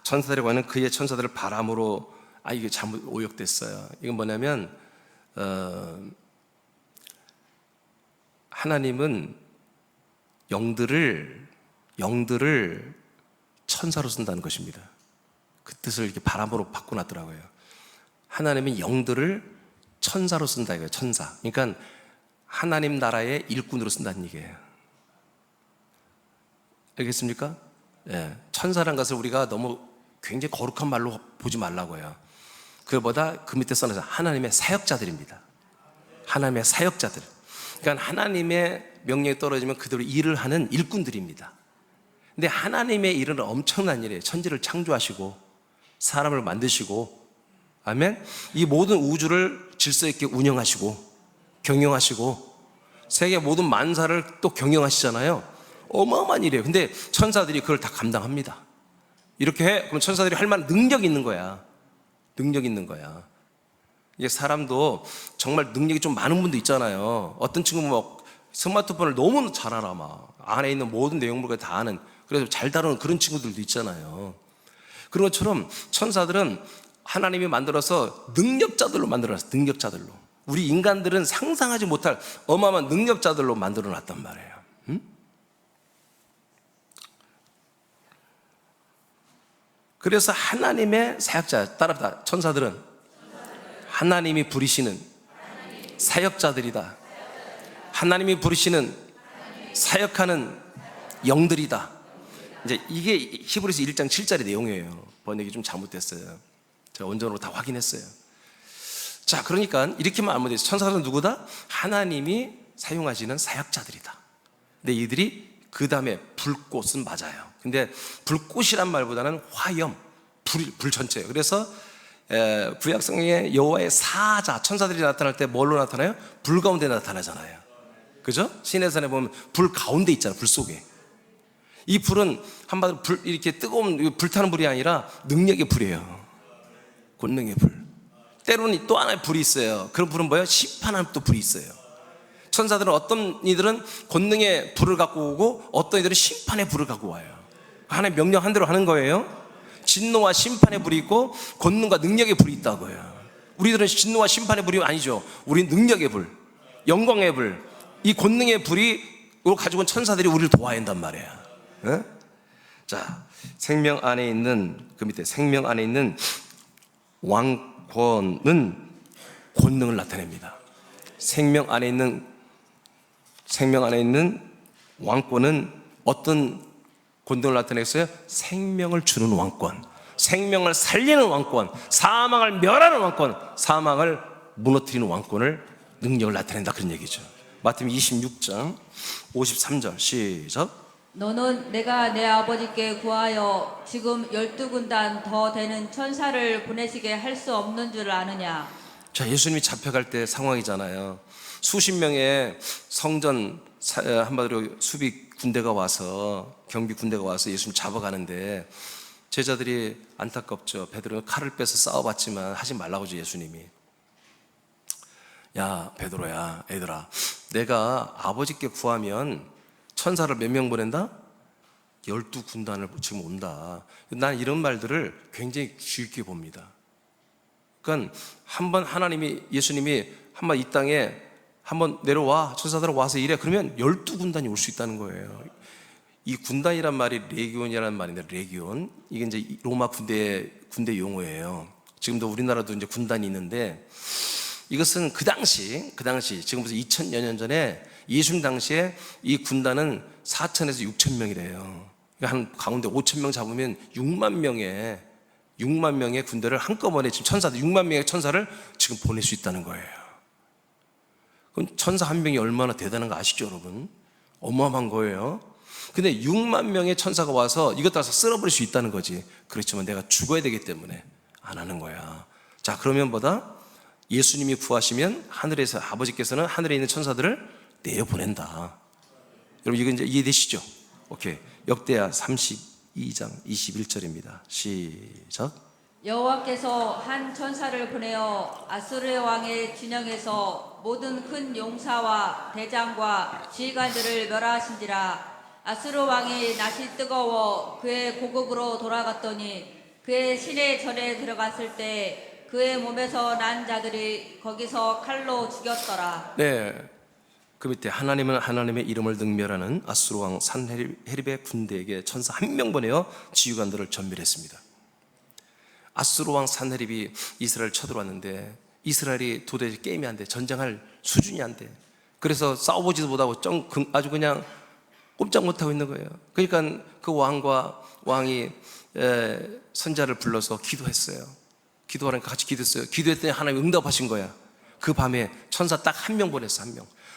천사들이라고 하는 그의 천사들을 바람으로, 이게 잘못 오역됐어요. 이건 뭐냐면, 하나님은 영들을 천사로 쓴다는 것입니다. 그 뜻을 이렇게 바람으로 바꿔놨더라고요. 하나님은 영들을 천사로 쓴다 이거예요. 천사. 그러니까 하나님 나라의 일꾼으로 쓴다는 얘기예요. 알겠습니까? 예. 천사라는 것을 우리가 너무 굉장히 거룩한 말로 보지 말라고요. 그보다 그 밑에 써놔서 하나님의 사역자들입니다. 하나님의 사역자들. 그러니까 하나님의 명령이 떨어지면 그대로 일을 하는 일꾼들입니다. 근데 하나님의 일은 엄청난 일이에요. 천지를 창조하시고 사람을 만드시고, 아멘. 이 모든 우주를 질서 있게 운영하시고 경영하시고 세계 모든 만사를 또 경영하시잖아요. 어마어마한 일이에요. 근데 천사들이 그걸 다 감당합니다. 이렇게 해. 그럼 천사들이 할 만한 능력이 있는 거야. 능력이 있는 거야. 이게 사람도 정말 능력이 좀 많은 분도 있잖아요. 어떤 친구는 막 스마트폰을 너무 잘 알아. 막 안에 있는 모든 내용물까지 다 아는, 그래서 잘 다루는 그런 친구들도 있잖아요. 그런 것처럼 천사들은 하나님이 만들어서 능력자들로 만들어놨어요. 능력자들로. 우리 인간들은 상상하지 못할 어마어마한 능력자들로 만들어 놨단 말이에요. 응? 그래서 하나님의 사역자, 따라합니다. 천사들은 하나님이 부리시는 사역자들이다. 하나님이 부르시는 사역하는 영들이다. 이제 이게 히브리서 1장 7절의 내용이에요. 번역이 좀 잘못됐어요. 제가 원전으로 다 확인했어요. 자, 그러니까 이렇게만 알면 돼요. 천사들은 누구다? 하나님이 사용하시는 사역자들이다. 근데 이들이 그 다음에 불꽃은 맞아요. 근데 불꽃이란 말보다는 화염, 불 전체예요. 그래서 구약성경에 여호와의 사자, 천사들이 나타날 때 뭘로 나타나요? 불 가운데 나타나잖아요. 그죠? 시내산에 보면 불 가운데 있잖아요. 불 속에. 이 불은 한마디로 이렇게 뜨거운 불타는 불이 아니라 능력의 불이에요. 권능의 불. 때로는 또 하나의 불이 있어요. 그런 불은 뭐예요? 심판하는 또 불이 있어요. 천사들은 어떤 이들은 권능의 불을 갖고 오고 어떤 이들은 심판의 불을 갖고 와요. 하나님 명령한 대로 하는 거예요. 진노와 심판의 불이 있고 권능과 능력의 불이 있다고요. 우리들은 진노와 심판의 불이 아니죠. 우리는 능력의 불, 영광의 불, 이 권능의 불이 가지고 온 천사들이 우리를 도와야 한단 말이에요. 네? 자, 생명 안에 있는 그 밑에 생명 안에 있는 왕권은 권능을 나타냅니다. 생명 안에 있는 왕권은 어떤 권능을 나타냈어요? 생명을 주는 왕권, 생명을 살리는 왕권, 사망을 멸하는 왕권, 사망을 무너뜨리는 왕권을 능력을 나타낸다, 그런 얘기죠. 마태복음 26장 53절 시작. 너는 내가 내 아버지께 구하여 지금 12군단 더 되는 천사를 보내시게 할 수 없는 줄 아느냐. 자, 예수님이 잡혀갈 때 상황이잖아요. 수십 명의 성전 한마디로 수비 군대가 와서, 경비 군대가 와서 예수님 잡아가는데 제자들이 안타깝죠. 베드로는 칼을 빼서 싸워봤지만 하지 말라고 하죠. 예수님이. 야, 베드로야, 얘들아, 내가 아버지께 구하면 천사를 몇 명 보낸다? 12군단을 지금 온다. 난 이런 말들을 굉장히 귀 깊게 봅니다. 그러니까 한번 예수님이 한번 이 땅에 한번 내려와, 천사들 와서 이래, 그러면 12군단이 올 수 있다는 거예요. 이 군단이란 말이 레기온이라는 말인데, 레기온, 이게 이제 로마 군대 용어예요. 지금도 우리나라도 이제 군단이 있는데, 이것은 그 당시 지금부터 2000여 년 전에 예수님 당시에 이 군단은 4천에서 6천 명이래요. 한 가운데 5천 명 잡으면 6만 명의 군대를 한꺼번에 지금 6만 명의 천사를 지금 보낼 수 있다는 거예요. 그럼 천사 한 명이 얼마나 대단한 거 아시죠, 여러분? 어마어마한 거예요. 근데 6만 명의 천사가 와서 이것 따라서 쓸어버릴 수 있다는 거지. 그렇지만 내가 죽어야 되기 때문에 안 하는 거야. 자, 그러면 예수님이 구하시면 하늘에서 아버지께서는 하늘에 있는 천사들을 내어보낸다. 여러분 이거 이제 이해되시죠? 오케이. 역대하 32장 21절입니다. 시작. 여호와께서 한 천사를 보내어 아수르 왕의 진영에서 모든 큰 용사와 대장과 지휘관들을 멸하신지라. 아수르 왕이 낯이 뜨거워 그의 고국으로 돌아갔더니 그의 시내 전에 들어갔을 때 그의 몸에서 난 자들이 거기서 칼로 죽였더라. 네. 그 밑에 하나님은 하나님의 이름을 능멸하는 아수르 왕 산헤립의 군대에게 천사 한 명 보내어 지휘관들을 전멸했습니다. 아수르 왕 산헤립이 이스라엘 쳐들어왔는데 이스라엘이 도대체 게임이 안 돼. 전쟁할 수준이 안 돼. 그래서 싸워보지도 못하고 아주 그냥 꼼짝 못하고 있는 거예요. 그러니까 그 왕이 선자를 불러서 기도했어요. 기도하니까 같이 기도했어요. 기도했더니 하나님 응답하신 거야. 그 밤에 천사 딱 한 명 보냈어.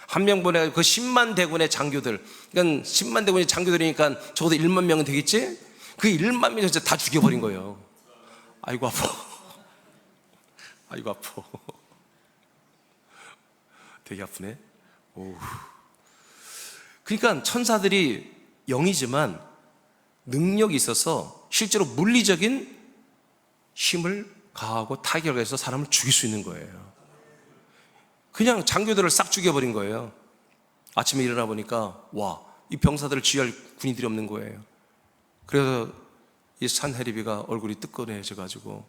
한 명 보내가지고 그 10만 대군의 장교들, 그러니까 10만 대군의 장교들이니까 적어도 1만 명은 되겠지? 그 1만 명을 진짜 다 죽여버린 거예요. 아이고 아파. 아이고 아파. 되게 아프네. 오. 그러니까 천사들이 영이지만 능력이 있어서 실제로 물리적인 힘을 가하고 타격을 해서 사람을 죽일 수 있는 거예요. 그냥 장교들을 싹 죽여버린 거예요. 아침에 일어나 보니까 와, 이 병사들을 지휘할 군인들이 없는 거예요. 그래서 이 산헤리비가 얼굴이 뜨끈해져가지고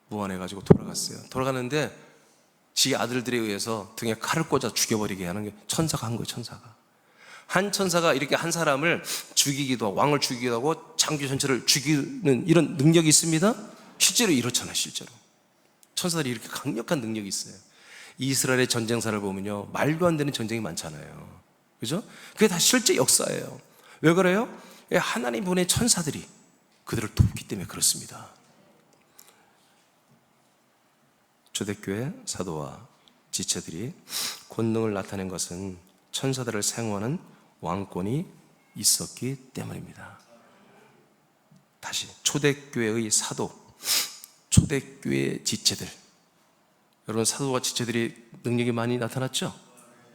무안해가지고 돌아갔어요. 돌아가는데 지 아들들에 의해서 등에 칼을 꽂아 죽여버리게 하는 게 천사가 한 거예요. 천사가. 한 천사가 이렇게 한 사람을 죽이기도 하고 왕을 죽이기도 하고 장교 전체를 죽이는 이런 능력이 있습니다. 실제로 이렇잖아요. 실제로 천사들이 이렇게 강력한 능력이 있어요. 이스라엘의 전쟁사를 보면요, 말도 안 되는 전쟁이 많잖아요. 그죠? 그게 다 실제 역사예요. 왜 그래요? 하나님 보낸 천사들이 그들을 돕기 때문에 그렇습니다. 초대교회 사도와 지체들이 권능을 나타낸 것은 천사들을 사용하는 왕권이 있었기 때문입니다. 다시, 초대교회의 사도, 초대교회 지체들, 여러분, 사도와 지체들이 능력이 많이 나타났죠?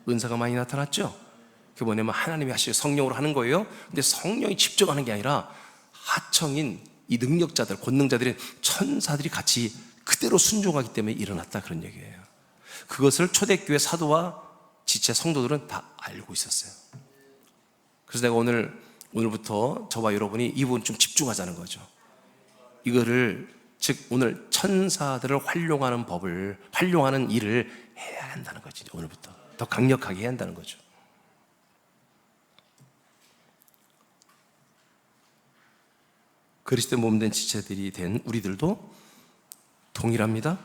은사가 많이 나타났죠? 그게 뭐냐면 하나님이 하실 성령으로 하는 거예요. 근데 성령이 집중하는 게 아니라 하청인 이 능력자들, 권능자들인 천사들이 같이 그대로 순종하기 때문에 일어났다, 그런 얘기예요. 그것을 초대교회 사도와 지체 성도들은 다 알고 있었어요. 그래서 내가 오늘부터 저와 여러분이 이 부분 좀 집중하자는 거죠. 이거를, 즉 오늘 천사들을 활용하는 법을, 활용하는 일을 해야 한다는 거죠. 오늘부터 더 강력하게 해야 한다는 거죠. 그리스도의 몸된 지체들이 된 우리들도 동일합니다.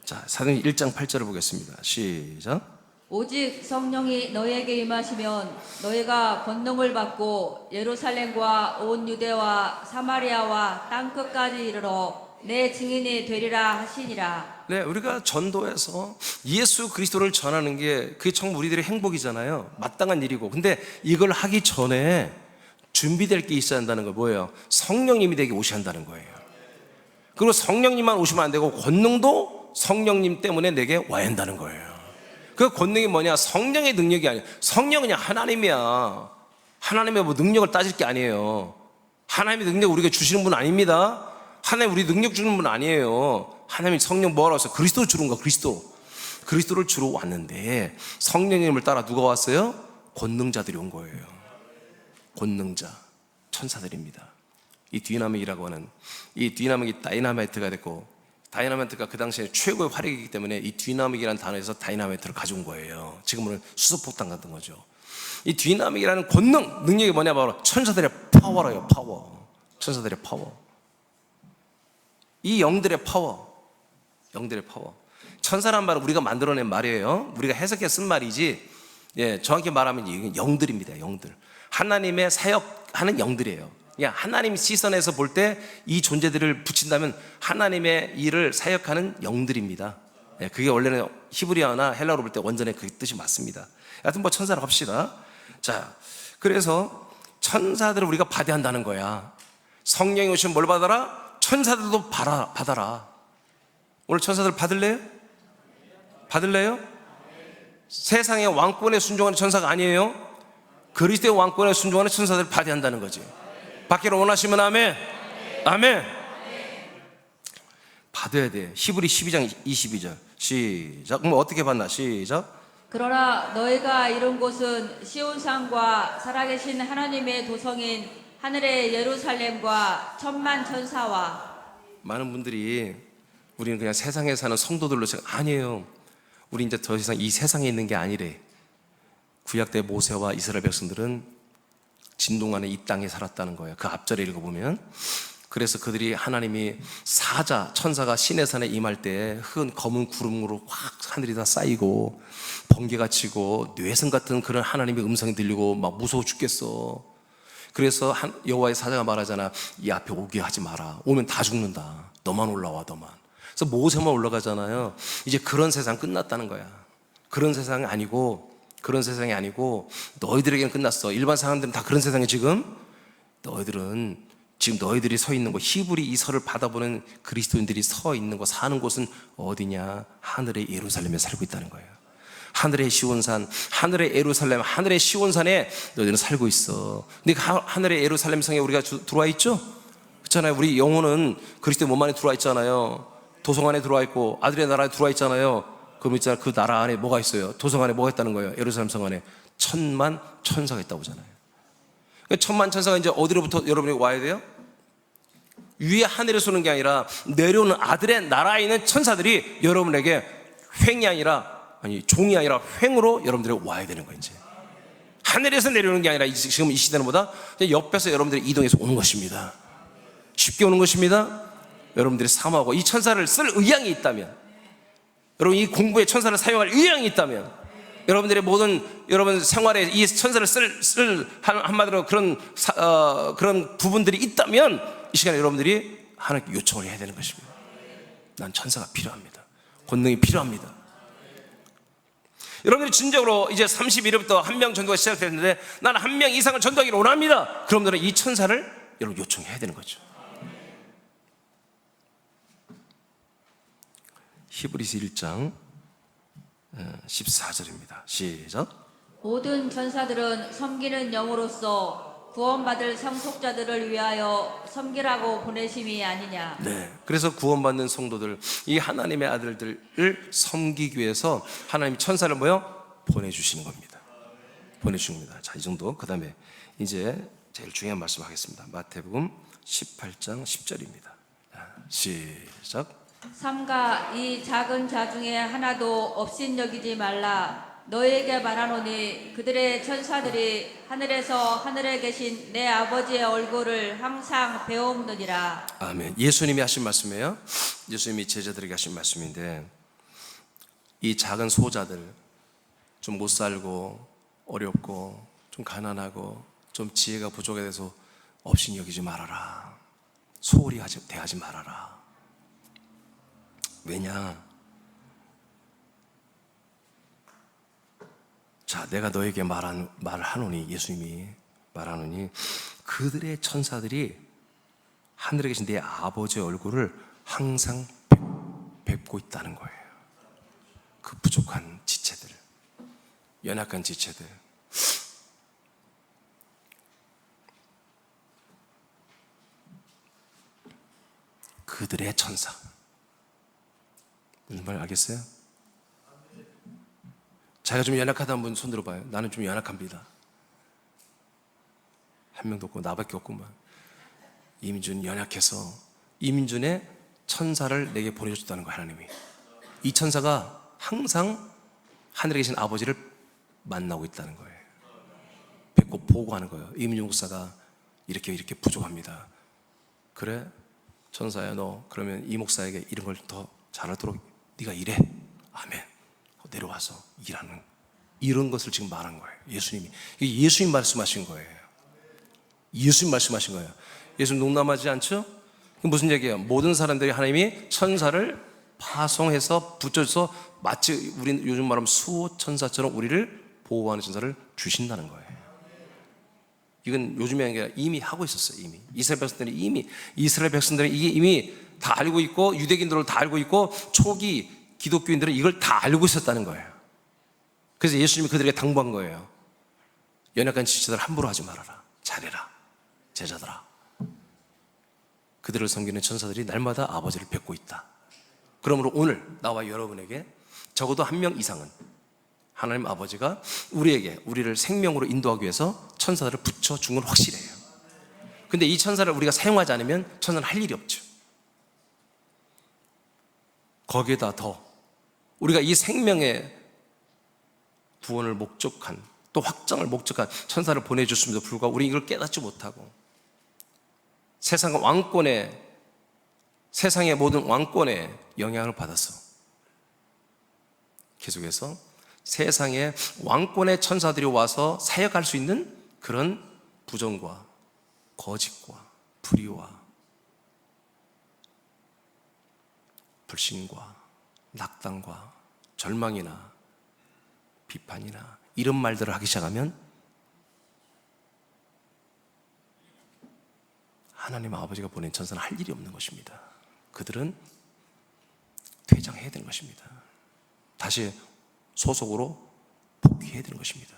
자, 사도행 1장 8절을 보겠습니다. 시작. 오직 성령이 너에게 임하시면 너희가 권능을 받고 예루살렘과 온 유대와 사마리아와 땅끝까지 이르러 내 증인이 되리라 하시니라. 네, 우리가 전도해서 예수 그리스도를 전하는 게 그게 정말 우리들의 행복이잖아요. 마땅한 일이고. 근데 이걸 하기 전에 준비될 게 있어야 한다는 거 뭐예요? 성령님이 되게 오셔야 한다는 거예요. 그리고 성령님만 오시면 안 되고 권능도 성령님 때문에 내게 와야 한다는 거예요. 그 권능이 뭐냐? 성령의 능력이 아니에요. 성령은 그냥 하나님이야. 하나님의 뭐 능력을 따질 게 아니에요. 하나님의 능력 우리가 주시는 분 아닙니다. 하나님 우리 능력 주는 분 아니에요. 하나님이 성령 뭐하러 왔어요? 그리스도를 주는 거야. 그리스도를 주러 왔는데 성령님을 따라 누가 왔어요? 권능자들이 온 거예요. 권능자, 천사들입니다. 이 디나믹이라고 하는, 이 디나믹이 다이나마이트가 됐고, 다이나마이트가 그 당시에 최고의 활약이기 때문에 이 디나믹이라는 단어에서 다이나마이트를 가져온 거예요. 지금은 수소폭탄 같은 거죠. 이 디나믹이라는 권능, 능력이 뭐냐? 바로 천사들의 파워라요. 파워. 천사들의 파워. 이 영들의 파워. 영들의 파워. 천사란 말은 우리가 만들어낸 말이에요. 우리가 해석해 쓴 말이지, 예, 정확히 말하면 이게 영들입니다. 영들. 하나님의 사역하는 영들이에요. 그냥 하나님 시선에서 볼 때 이 존재들을 붙인다면 하나님의 일을 사역하는 영들입니다. 예, 그게 원래는 히브리어나 헬라어로 볼 때 원전의 그 뜻이 맞습니다. 하여튼 뭐 천사를 합시다. 자, 그래서 천사들을 우리가 받아야 한다는 거야. 성령이 오시면 뭘 받아라? 천사들도 받아라. 오늘 천사들 받을래요? 받을래요? 세상의 왕권에 순종하는 천사가 아니에요. 그리스도의 왕권에 순종하는 천사들을 받아야 한다는 거지. 받기를 원하시면 아멘. 아멘. 받아야 돼. 히브리 12장 22절 시작. 그럼 어떻게 받나? 시작. 그러나 너희가 이룬 곳은 시온산과 살아계신 하나님의 도성인 하늘의 예루살렘과 천만 천사와. 많은 분들이 우리는 그냥 세상에 사는 성도들로 생각. 아니에요. 우리 이제 더 이상 이 세상에 있는 게 아니래. 구약 때 모세와 이스라엘 백성들은 진동 안에 이 땅에 살았다는 거예요. 그 앞절에 읽어보면. 그래서 그들이 하나님이 사자, 천사가 시내산에 임할 때 큰 검은 구름으로 확 하늘이 다 쌓이고 번개가 치고 뇌성 같은 그런 하나님의 음성이 들리고 막 무서워 죽겠어. 그래서 여호와의 사자가 말하잖아. 이 앞에 오게 하지 마라. 오면 다 죽는다. 너만 올라와, 너만. 그래서 모세만 올라가잖아요. 이제 그런 세상 끝났다는 거야. 그런 세상이 아니고 너희들에게는 끝났어. 일반 사람들은 다 그런 세상에 지금 너희들이 서 있는 곳, 히브리 이 설을 받아보는 그리스도인들이 서 있는 곳, 사는 곳은 어디냐? 하늘의 예루살렘에 살고 있다는 거예요. 하늘의 시온산, 하늘의 예루살렘, 하늘의 시온산에 너희는 살고 있어. 근데 하늘의 예루살렘 성에 우리가 들어와 있죠? 그렇잖아요. 우리 영혼은 그리스도의 몸 안에 들어와 있잖아요. 도성 안에 들어와 있고 아들의 나라에 들어와 있잖아요. 그럼 있잖아요. 그 나라 안에 뭐가 있어요? 도성 안에 뭐가 있다는 거예요? 예루살렘 성 안에 천만 천사가 있다고 하잖아요. 천만 천사가 이제 어디로부터 여러분이 와야 돼요? 위에 하늘에서 오는 게 아니라 내려오는 아들의 나라에 있는 천사들이 여러분에게 횡이 아니라, 아니 종이 아니라 횡으로 여러분들이 와야 되는 거예요. 이제 하늘에서 내려오는 게 아니라 지금 이 시대는 보다 옆에서 여러분들이 이동해서 오는 것입니다. 쉽게 오는 것입니다. 여러분들이 사모하고 이 천사를 쓸 의향이 있다면, 여러분 이 공부에 천사를 사용할 의향이 있다면, 여러분들의 모든 여러분 생활에 이 천사를 쓸 한마디로 그런 부분들이 있다면 이 시간에 여러분들이 하나님께 요청을 해야 되는 것입니다. 난 천사가 필요합니다. 권능이 필요합니다. 여러분들이 진정으로 이제 31일부터 한 명 전도가 시작됐는데 나는 한 명 이상을 전도하기를 원합니다. 그럼 이 천사를 여러분 요청해야 되는 거죠. 히브리서 1장 14절입니다. 시작. 모든 천사들은 섬기는 영으로서 구원받을 상속자들을 위하여 섬기라고 보내심이 아니냐. 네. 그래서 구원받는 성도들, 이 하나님의 아들들을 섬기기 위해서 하나님이 천사를 보내주시는 겁니다. 보내주시는 겁니다. 자, 이 정도. 그 다음에 이제 제일 중요한 말씀 하겠습니다. 마태복음 18장 10절입니다. 시작. 삼가 이 작은 자 중에 하나도 업신여기지 말라. 너에게 말하노니 그들의 천사들이 하늘에서 하늘에 계신 내 아버지의 얼굴을 항상 배움느니라. 아멘. 예수님이 하신 말씀이에요. 예수님이 제자들에게 하신 말씀인데, 이 작은 소자들, 좀 못 살고 어렵고 좀 가난하고 좀 지혜가 부족해 돼서 업신 여기지 말아라. 소홀히 대하지 말아라. 왜냐? 자, 내가 너에게 말하노니, 예수님이 말하노니 그들의 천사들이 하늘에 계신 내 아버지의 얼굴을 항상 뵙고 있다는 거예요. 그 부족한 지체들, 연약한 지체들. 그들의 천사. 무슨 말 알겠어요? 자기가 좀 연약하다는 분 손 들어봐요. 나는 좀 연약합니다. 한 명도 없고 나밖에 없구만. 이민준 연약해서 이민준의 천사를 내게 보내줬다는 거예요. 하나님이. 이 천사가 항상 하늘에 계신 아버지를 만나고 있다는 거예요. 뵙고 보고하는 거예요. 이민준 목사가 이렇게 부족합니다. 그래? 천사야, 너 그러면 이 목사에게 이런 걸 더 잘하도록 네가 일해. 아멘. 내려와서 일하는, 이런 것을 지금 말한 거예요. 예수님이. 이게 예수님 말씀하신 거예요. 예수님 말씀하신 거예요. 예수님 농담하지 않죠? 무슨 얘기예요? 모든 사람들이 하나님이 천사를 파송해서 붙여서 마치 우리 요즘 말하면 수호천사처럼 우리를 보호하는 천사를 주신다는 거예요. 이건 요즘이 아니라 이미 하고 있었어요. 이미 이스라엘 백성들이 이게 이미 다 알고 있고, 유대인들은 다 알고 있고, 초기 기독교인들은 이걸 다 알고 있었다는 거예요. 그래서 예수님이 그들에게 당부한 거예요. 연약한 지체들 함부로 하지 말아라. 잘해라. 제자들아. 그들을 섬기는 천사들이 날마다 아버지를 뵙고 있다. 그러므로 오늘 나와 여러분에게 적어도 한 명 이상은 하나님 아버지가 우리를 생명으로 인도하기 위해서 천사들을 붙여준 건 확실해요. 근데 이 천사를 우리가 사용하지 않으면 천사는 할 일이 없죠. 거기에다 더 우리가 이 생명의 구원을 목적한, 또 확장을 목적한 천사를 보내줬음에도 불구하고 우리는 이걸 깨닫지 못하고 세상의 모든 왕권에 영향을 받아서 계속해서 세상에 왕권의 천사들이 와서 사역할 수 있는 그런 부정과 거짓과 불의와 불신과 낙담과 절망이나 비판이나 이런 말들을 하기 시작하면 하나님 아버지가 보낸 천사는 할 일이 없는 것입니다. 그들은 퇴장해야 되는 것입니다. 다시 소속으로 해야 되는 것입니다.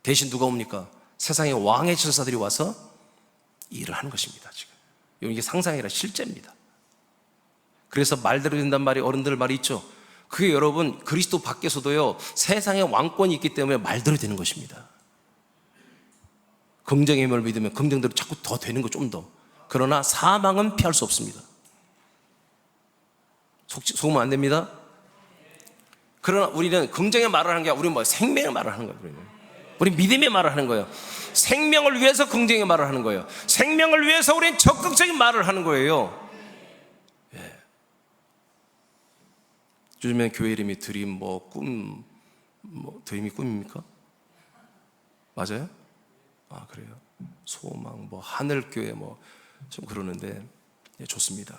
대신 누가 옵니까? 세상의 왕의 천사들이 와서 일을 하는 것입니다. 지금 이게 상상이 아니라 실제입니다. 그래서 말대로 된단 말이 어른들 말이 있죠. 그게 여러분 그리스도 밖에서도요 세상의 왕권이 있기 때문에 말대로 되는 것입니다. 긍정의 힘을 믿으면 긍정대로 자꾸 더 되는 거 좀 더. 그러나 사망은 피할 수 없습니다. 속으면 안 됩니다. 그러나 우리는 긍정의 말을 하는 게 아니라 우리는 뭐 생명의 말을 하는 거예요. 우리 믿음의 말을 하는 거예요. 생명을 위해서 긍정의 말을 하는 거예요. 생명을 위해서 우리는 적극적인 말을 하는 거예요. 예. 요즘에 교회 이름이 드림 드림이 꿈입니까? 맞아요? 아, 그래요. 소망 하늘교회 좀 그러는데 예, 좋습니다.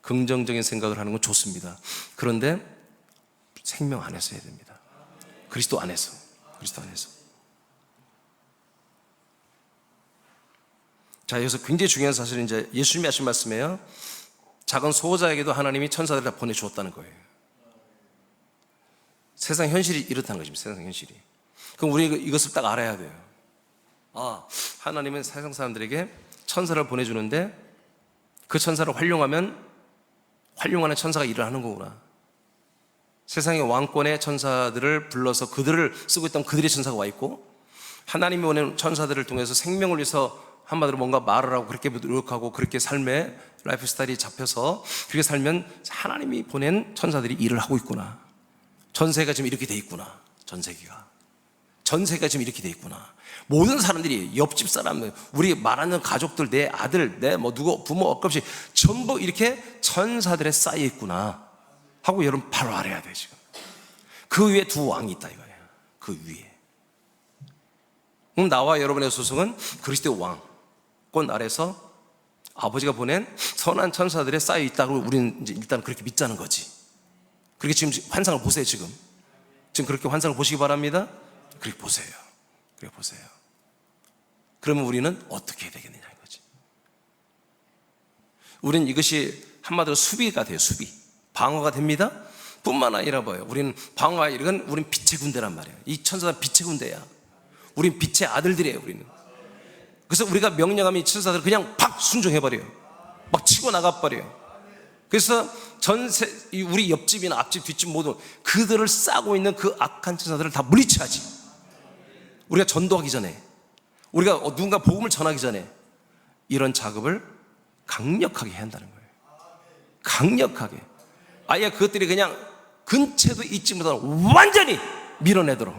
긍정적인 생각을 하는 건 좋습니다. 그런데 생명 안에서 해야 됩니다. 그리스도 안에서. 자, 여기서 굉장히 중요한 사실은 이제 예수님이 하신 말씀이에요. 작은 소호자에게도 하나님이 천사들을 다 보내주었다는 거예요. 세상 현실이 이렇다는 것입니다. 세상 현실이. 그럼 우리 이것을 딱 알아야 돼요. 아, 하나님은 세상 사람들에게 천사를 보내주는데 그 천사를 활용하면 활용하는 천사가 일을 하는 거구나. 세상의 왕권의 천사들을 불러서 그들을 쓰고 있던 그들의 천사가 와 있고, 하나님이 보낸 천사들을 통해서 생명을 위해서 한마디로 뭔가 말을 하고 그렇게 노력하고 그렇게 삶의 라이프 스타일이 잡혀서 그렇게 살면 하나님이 보낸 천사들이 일을 하고 있구나. 전세가 지금 이렇게 돼 있구나. 전세가 지금 이렇게 돼 있구나. 모든 사람들이 옆집 사람, 우리 말하는 가족들, 내 아들, 내 누구 부모 없이 전부 이렇게 천사들에 쌓여 있구나 하고 여러분 바로 알아야 돼. 지금 그 위에 두 왕이 있다 이거예요. 그 위에. 그럼 나와 여러분의 소속은 그리스도의 왕권 아래서 아버지가 보낸 선한 천사들에 쌓여 있다고 우리는 이제 일단 그렇게 믿자는 거지. 그렇게 지금 환상을 보세요. 지금 그렇게 환상을 보시기 바랍니다. 그렇게 보세요. 그러면 우리는 어떻게 해야 되겠느냐 이거지. 우리는 이것이 한마디로 수비가 돼요. 수비, 방어가 됩니다. 뿐만 아니라 우리는 방어가 이건 우리는 빛의 군대란 말이에요. 이 천사는 빛의 군대야. 우린 빛의 아들들이에요. 우리는. 그래서 우리가 명령하면 이 천사들 그냥 팍 순종해버려요. 막 치고 나가버려요. 그래서 우리 옆집이나 앞집 뒷집 모두 그들을 싸고 있는 그 악한 천사들을 다 물리쳐야지. 우리가 전도하기 전에, 우리가 누군가 복음을 전하기 전에 이런 작업을 강력하게 해야 한다는 거예요. 강력하게. 아예 그것들이 그냥 근처도 잊지 못하고 완전히 밀어내도록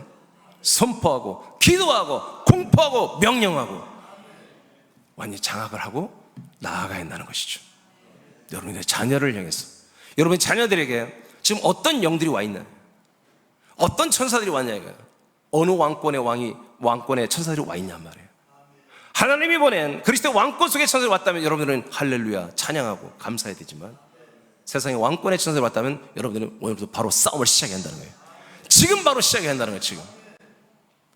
선포하고 기도하고 공포하고 명령하고 완전히 장악을 하고 나아가야 한다는 것이죠. 여러분의 자녀를 향해서, 여러분의 자녀들에게 지금 어떤 영들이 와 있나, 어떤 천사들이 왔냐 이거예요. 어느 왕권의 천사들이 와 있냔 말이에요. 하나님이 보낸 그리스도 왕권 속에 천사들이 왔다면 여러분들은 할렐루야 찬양하고 감사해야 되지만, 세상의 왕권의 천사들이 왔다면 여러분들은 오늘부터 바로 싸움을 시작해야 한다는 거예요. 지금 바로 시작해야 한다는 거예요. 지금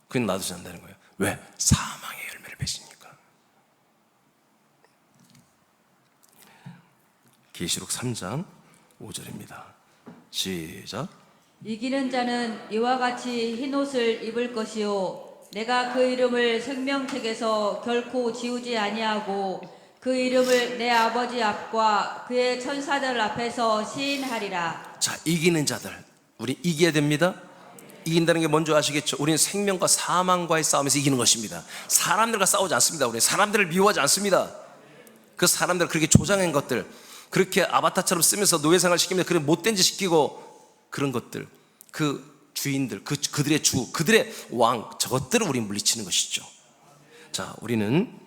그냥 놔두지 않는다는 거예요. 왜? 사망의 열매를 맺으니까. 계시록 3장 5절입니다. 시작. 이기는 자는 이와 같이 흰 옷을 입을 것이요 내가 그 이름을 생명책에서 결코 지우지 아니하고 그 이름을 내 아버지 앞과 그의 천사들 앞에서 시인하리라. 자, 이기는 자들, 우리 이겨야 됩니다. 이긴다는 게 뭔지 아시겠죠? 우리는 생명과 사망과의 싸움에서 이기는 것입니다. 사람들과 싸우지 않습니다. 우리는 사람들을 미워하지 않습니다. 그 사람들 그렇게 조장한 것들, 그렇게 아바타처럼 쓰면서 노예생활 시키면서 그런 못된 짓 시키고 그런 것들, 그 주인들, 그들의 주, 그들의 왕, 저것들을 우리 물리치는 것이죠. 자, 우리는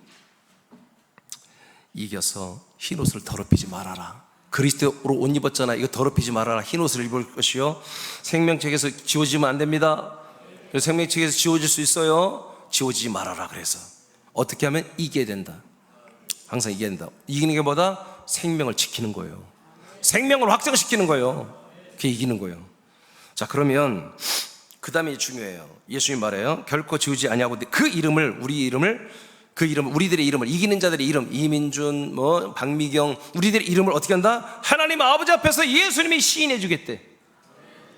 이겨서 흰 옷을 더럽히지 말아라. 그리스도로 옷 입었잖아. 이거 더럽히지 말아라. 흰 옷을 입을 것이요 생명책에서 지워지면 안 됩니다. 생명책에서 지워질 수 있어요. 지워지지 말아라. 그래서 어떻게 하면 이겨야 된다. 항상 이겨야 된다. 이기는 게 뭐다? 생명을 지키는 거예요. 생명을 확장시키는 거예요. 그게 이기는 거예요. 자, 그러면 그 다음이 중요해요. 예수님 말해요. 결코 지우지 아니하고 그 이름을, 우리들의 이름을, 이기는 자들의 이름, 이민준, 박미경, 우리들의 이름을 어떻게 한다? 하나님 아버지 앞에서 예수님이 시인해 주겠대.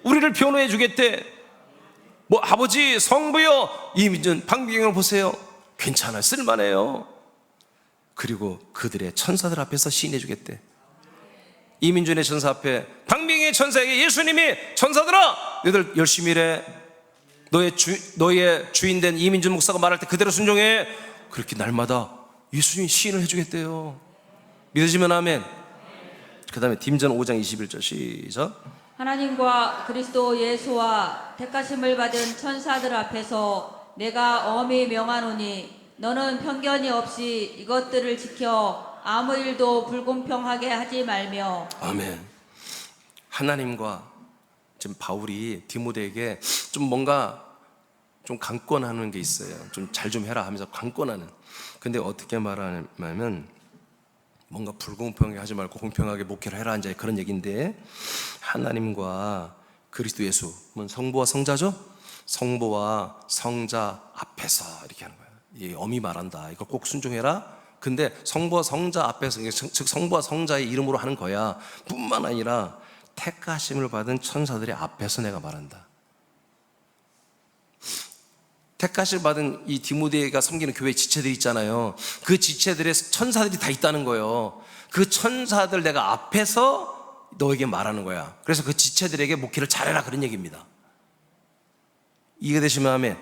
우리를 변호해 주겠대. 뭐 아버지 성부여 이민준 방비경을 보세요. 괜찮아요. 쓸만해요. 그리고 그들의 천사들 앞에서 시인해 주겠대. 이민준의 천사 앞에 방비경의 천사에게 예수님이 천사들아 너희들 열심히 일해. 너의 주인된 이민준 목사가 말할 때 그대로 순종해. 그렇게 날마다 예수님이 시인을 해주겠대요. 믿으시면 아멘. 그 다음에 딤전 5장 21절 시작. 하나님과 그리스도 예수와 택하심을 받은 천사들 앞에서 내가 엄히 명하노니 너는 편견이 없이 이것들을 지켜 아무 일도 불공평하게 하지 말며. 아멘. 하나님과 지금 바울이 디모데에게 좀 뭔가 좀 강권하는 게 있어요. 좀 잘 좀 해라 하면서 강권하는. 근데 어떻게 말하냐면 뭔가 불공평하게 하지 말고 공평하게 목회를 해라 이제 그런 얘기인데, 하나님과 그리스도 예수는 성부와 성자죠. 성부와 성자 앞에서 이렇게 하는 거예요. 이 엄히 말한다. 이걸 꼭 순종해라. 근데 성부와 성자 앞에서, 즉 성부와 성자의 이름으로 하는 거야. 뿐만 아니라 택하심을 받은 천사들의 앞에서 내가 말한다. 택하심을 받은 이 디모데가 섬기는 교회 지체들이 있잖아요. 그 지체들의 천사들이 다 있다는 거예요. 그 천사들 내가 앞에서 너에게 말하는 거야. 그래서 그 지체들에게 목회를 잘해라 그런 얘기입니다. 이해가 되시면 아멘.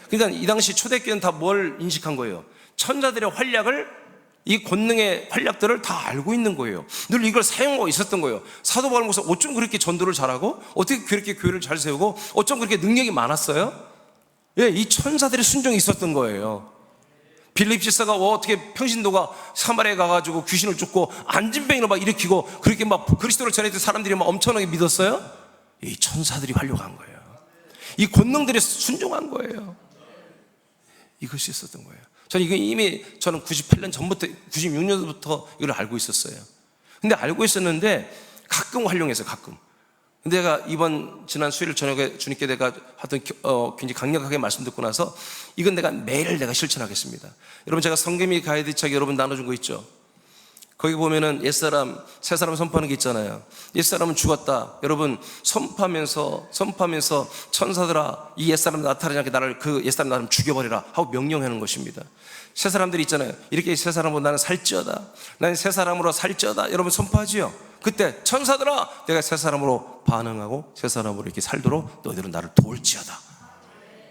그러니까 이 당시 초대교회는 다 뭘 인식한 거예요? 천사들의 활약을, 이 권능의 활약들을 다 알고 있는 거예요. 늘 이걸 사용하고 있었던 거예요. 사도 바울 목사 어쩜 그렇게 전도를 잘하고 어떻게 그렇게 교회를 잘 세우고 어쩜 그렇게 능력이 많았어요? 예, 이 천사들의 순종이 있었던 거예요. 빌립 지사가 어떻게 평신도가 사마리아에 가가지고 귀신을 쫓고 안진병을 막 일으키고 그렇게 막 그리스도를 전했던 사람들이 막 엄청나게 믿었어요? 이 천사들이 활용한 거예요. 이 권능들이 순종한 거예요. 이것이 있었던 거예요. 저는 이거 이미 저는 98년 전부터 96년부터 이걸 알고 있었어요. 근데 알고 있었는데 가끔 활용해서 가끔. 근데 제가 이번 지난 수요일 저녁에 주님께 내가 하던 굉장히 강력하게 말씀 듣고 나서 이건 내가 매일 내가 실천하겠습니다. 여러분 제가 성경의 가이드책 여러분 나눠준 거 있죠? 거기 보면은 옛사람 새사람 선포하는 게 있잖아요. 옛사람은 죽었다. 여러분 선포하면서 천사들아 이 옛사람 나타나지 않게 나를 그 옛사람 나를 죽여버리라 하고 명령하는 것입니다. 새사람들이 있잖아요. 이렇게 새사람으로 나는 살찌어다. 나는 새사람으로 살찌어다. 여러분 선포하지요. 그때 천사들아 내가 새사람으로 반응하고 새사람으로 이렇게 살도록 너희들은 나를 도울지어다.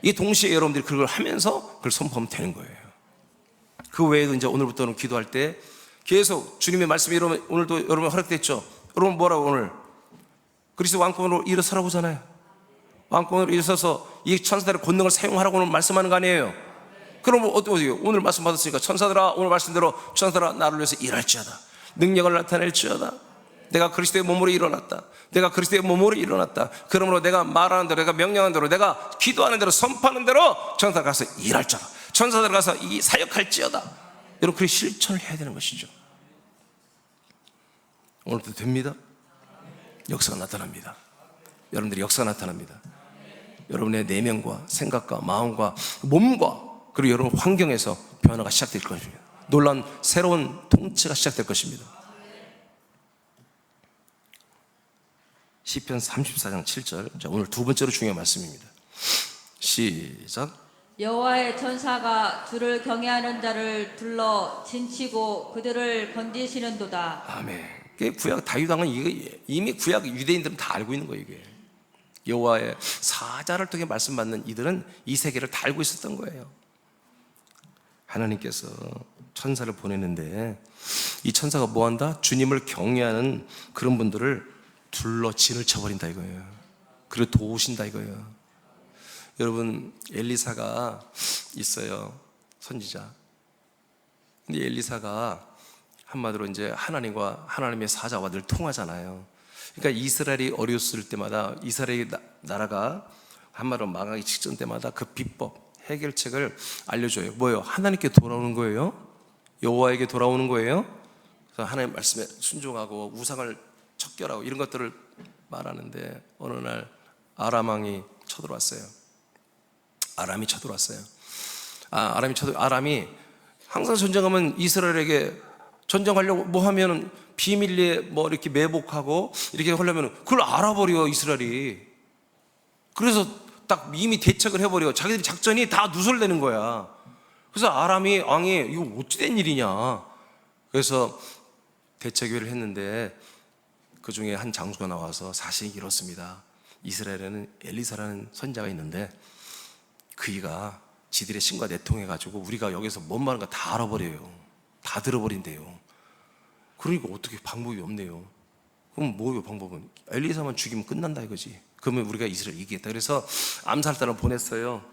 이 동시에 여러분들이 그걸 하면서 그걸 선포하면 되는 거예요. 그 외에도 이제 오늘부터는 기도할 때 계속 주님의 말씀이 여러분 오늘도 여러분 허락됐죠. 여러분 뭐라고 오늘 그리스도 왕권으로 일어서라고 하잖아요. 왕권으로 일어서서 이 천사들의 권능을 사용하라고 오늘 말씀하는 거 아니에요. 그럼 어떻게 오늘 말씀 받았으니까 천사들아 오늘 말씀대로 천사들아 나를 위해서 일할지어다. 능력을 나타낼지어다. 내가 그리스도의 몸으로 일어났다. 내가 그리스도의 몸으로 일어났다. 그러므로 내가 말하는 대로 내가 명령하는 대로 내가 기도하는 대로 선포하는 대로 천사들 가서 일할지어다. 천사들 가서 이 사역할지어다. 여러분 그렇게 실천을 해야 되는 것이죠. 오늘도 됩니다. 역사가 나타납니다. 여러분들이 역사가 나타납니다. 여러분의 내면과 생각과 마음과 몸과 그리고 여러분 환경에서 변화가 시작될 것입니다. 놀라운 새로운 통치가 시작될 것입니다. 시편 34장 7절. 자, 오늘 두 번째로 중요한 말씀입니다. 시작. 여호와의 천사가 주를 경외하는 자를 둘러 진치고 그들을 건지시는도다. 아멘. 구약 다윗왕은 이미 구약 유대인들은 다 알고 있는 거예요. 이게 여호와의 사자를 통해 말씀받는 이들은 이 세계를 다 알고 있었던 거예요. 하나님께서 천사를 보내는데 이 천사가 뭐한다? 주님을 경외하는 그런 분들을 둘러 진을 쳐버린다 이거예요. 그리고 도우신다 이거예요. 여러분 엘리사가 있어요. 선지자. 근데 엘리사가 한마디로 이제 하나님과 하나님의 사자와 늘 통하잖아요. 그러니까 이스라엘이 어려웠을 때마다 이스라엘 나라가 한마디로 망하기 직전 때마다 그 비법 해결책을 알려줘요. 뭐예요? 하나님께 돌아오는 거예요. 여호와에게 돌아오는 거예요. 그래서 하나님 말씀에 순종하고 우상을 척결하고 이런 것들을 말하는데 어느 날 아람 왕이 쳐들어왔어요. 아람이 쳐들어왔어요. 아람이 항상 전쟁하면 이스라엘에게 전쟁하려고 뭐 하면은 비밀리에 뭐 이렇게 매복하고 이렇게 하려면 그걸 알아버려 이스라엘이. 그래서 딱 이미 대책을 해버려. 자기들이 작전이 다 누설되는 거야. 그래서 아람이 왕이 이거 어찌된 일이냐. 그래서 대책회의를 했는데 그 중에 한 장수가 나와서 사실이 이렇습니다. 이스라엘에는 엘리사라는 선지자가 있는데 그이가 지들의 신과 내통해가지고 우리가 여기서 뭔 말인가 다 알아버려요. 다 들어버린대요. 그러니까 어떻게 방법이 없네요. 그럼 뭐예요 방법은? 엘리사만 죽이면 끝난다 이거지. 그러면 우리가 이스라엘 이기겠다. 그래서 암살단을 보냈어요.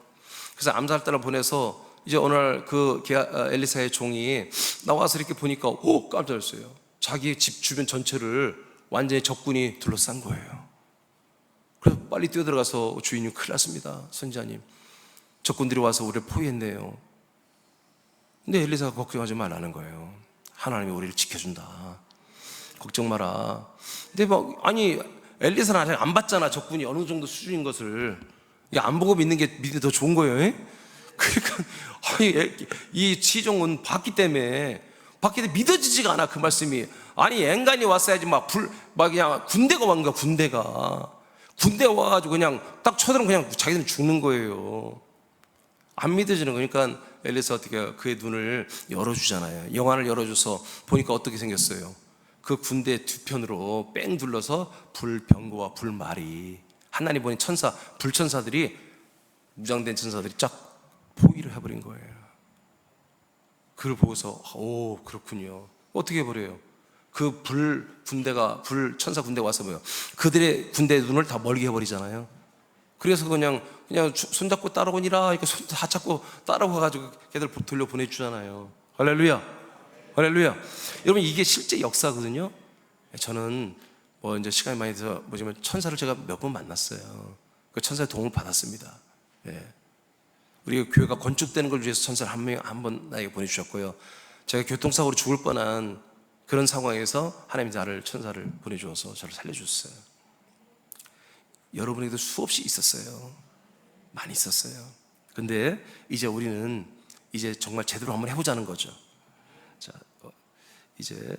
그래서 암살단을 보내서 이제 어느 날 그 엘리사의 종이 나와서 이렇게 보니까 깜짝 놀랐어요. 자기 집 주변 전체를 완전히 적군이 둘러싼 거예요. 그래서 빨리 뛰어들어가서 주인님 큰일 났습니다. 선지자님, 적군들이 와서 우리를 포위했네요. 근데 엘리사가 걱정하지 말라는 거예요. 하나님이 우리를 지켜준다. 걱정 마라. 근데 아니 엘리사는 아직 안 봤잖아. 적군이 어느 정도 수준인 것을. 안 보고 믿는 게 더 좋은 거예요. 그러니까 이 치종은 봤기 때문에 믿어지지가 않아. 그 말씀이. 아니 앵간히 왔어야지 막 그냥 군대가 온 거야. 군대 와가지고 그냥 딱 쳐들으면 그냥 자기들은 죽는 거예요. 안 믿어지는 거니까 엘리사 어떻게 그의 눈을 열어주잖아요. 영안을 열어줘서 보니까 어떻게 생겼어요? 그 군대 뒤편으로 뺑 둘러서 불병거와 불말이 하나님 보니 불천사들이 무장된 천사들이 쫙 포위를 해버린 거예요. 그걸 보고서 그렇군요. 어떻게 해버려요? 그 불천사 군대가 와서 뭐요? 그들의 군대의 눈을 다 멀게 해버리잖아요. 그래서 그냥 손잡고 따라오니라 이렇게 손 다 잡고 따라와가지고 걔들 돌려보내주잖아요. 할렐루야. 여러분 이게 실제 역사거든요. 저는 이제 시간이 많이 돼서 뭐지만 천사를 제가 몇 번 만났어요. 그 천사의 도움을 받았습니다. 우리 교회가 건축되는 걸 위해서 천사를 한 번 나에게 보내주셨고요. 제가 교통사고로 죽을 뻔한 그런 상황에서 하나님이 천사를 보내주어서 저를 살려주셨어요. 여러분에게도 수없이 있었어요. 많이 있었어요. 근데 이제 우리는 이제 정말 제대로 한번 해보자는 거죠. 자, 이제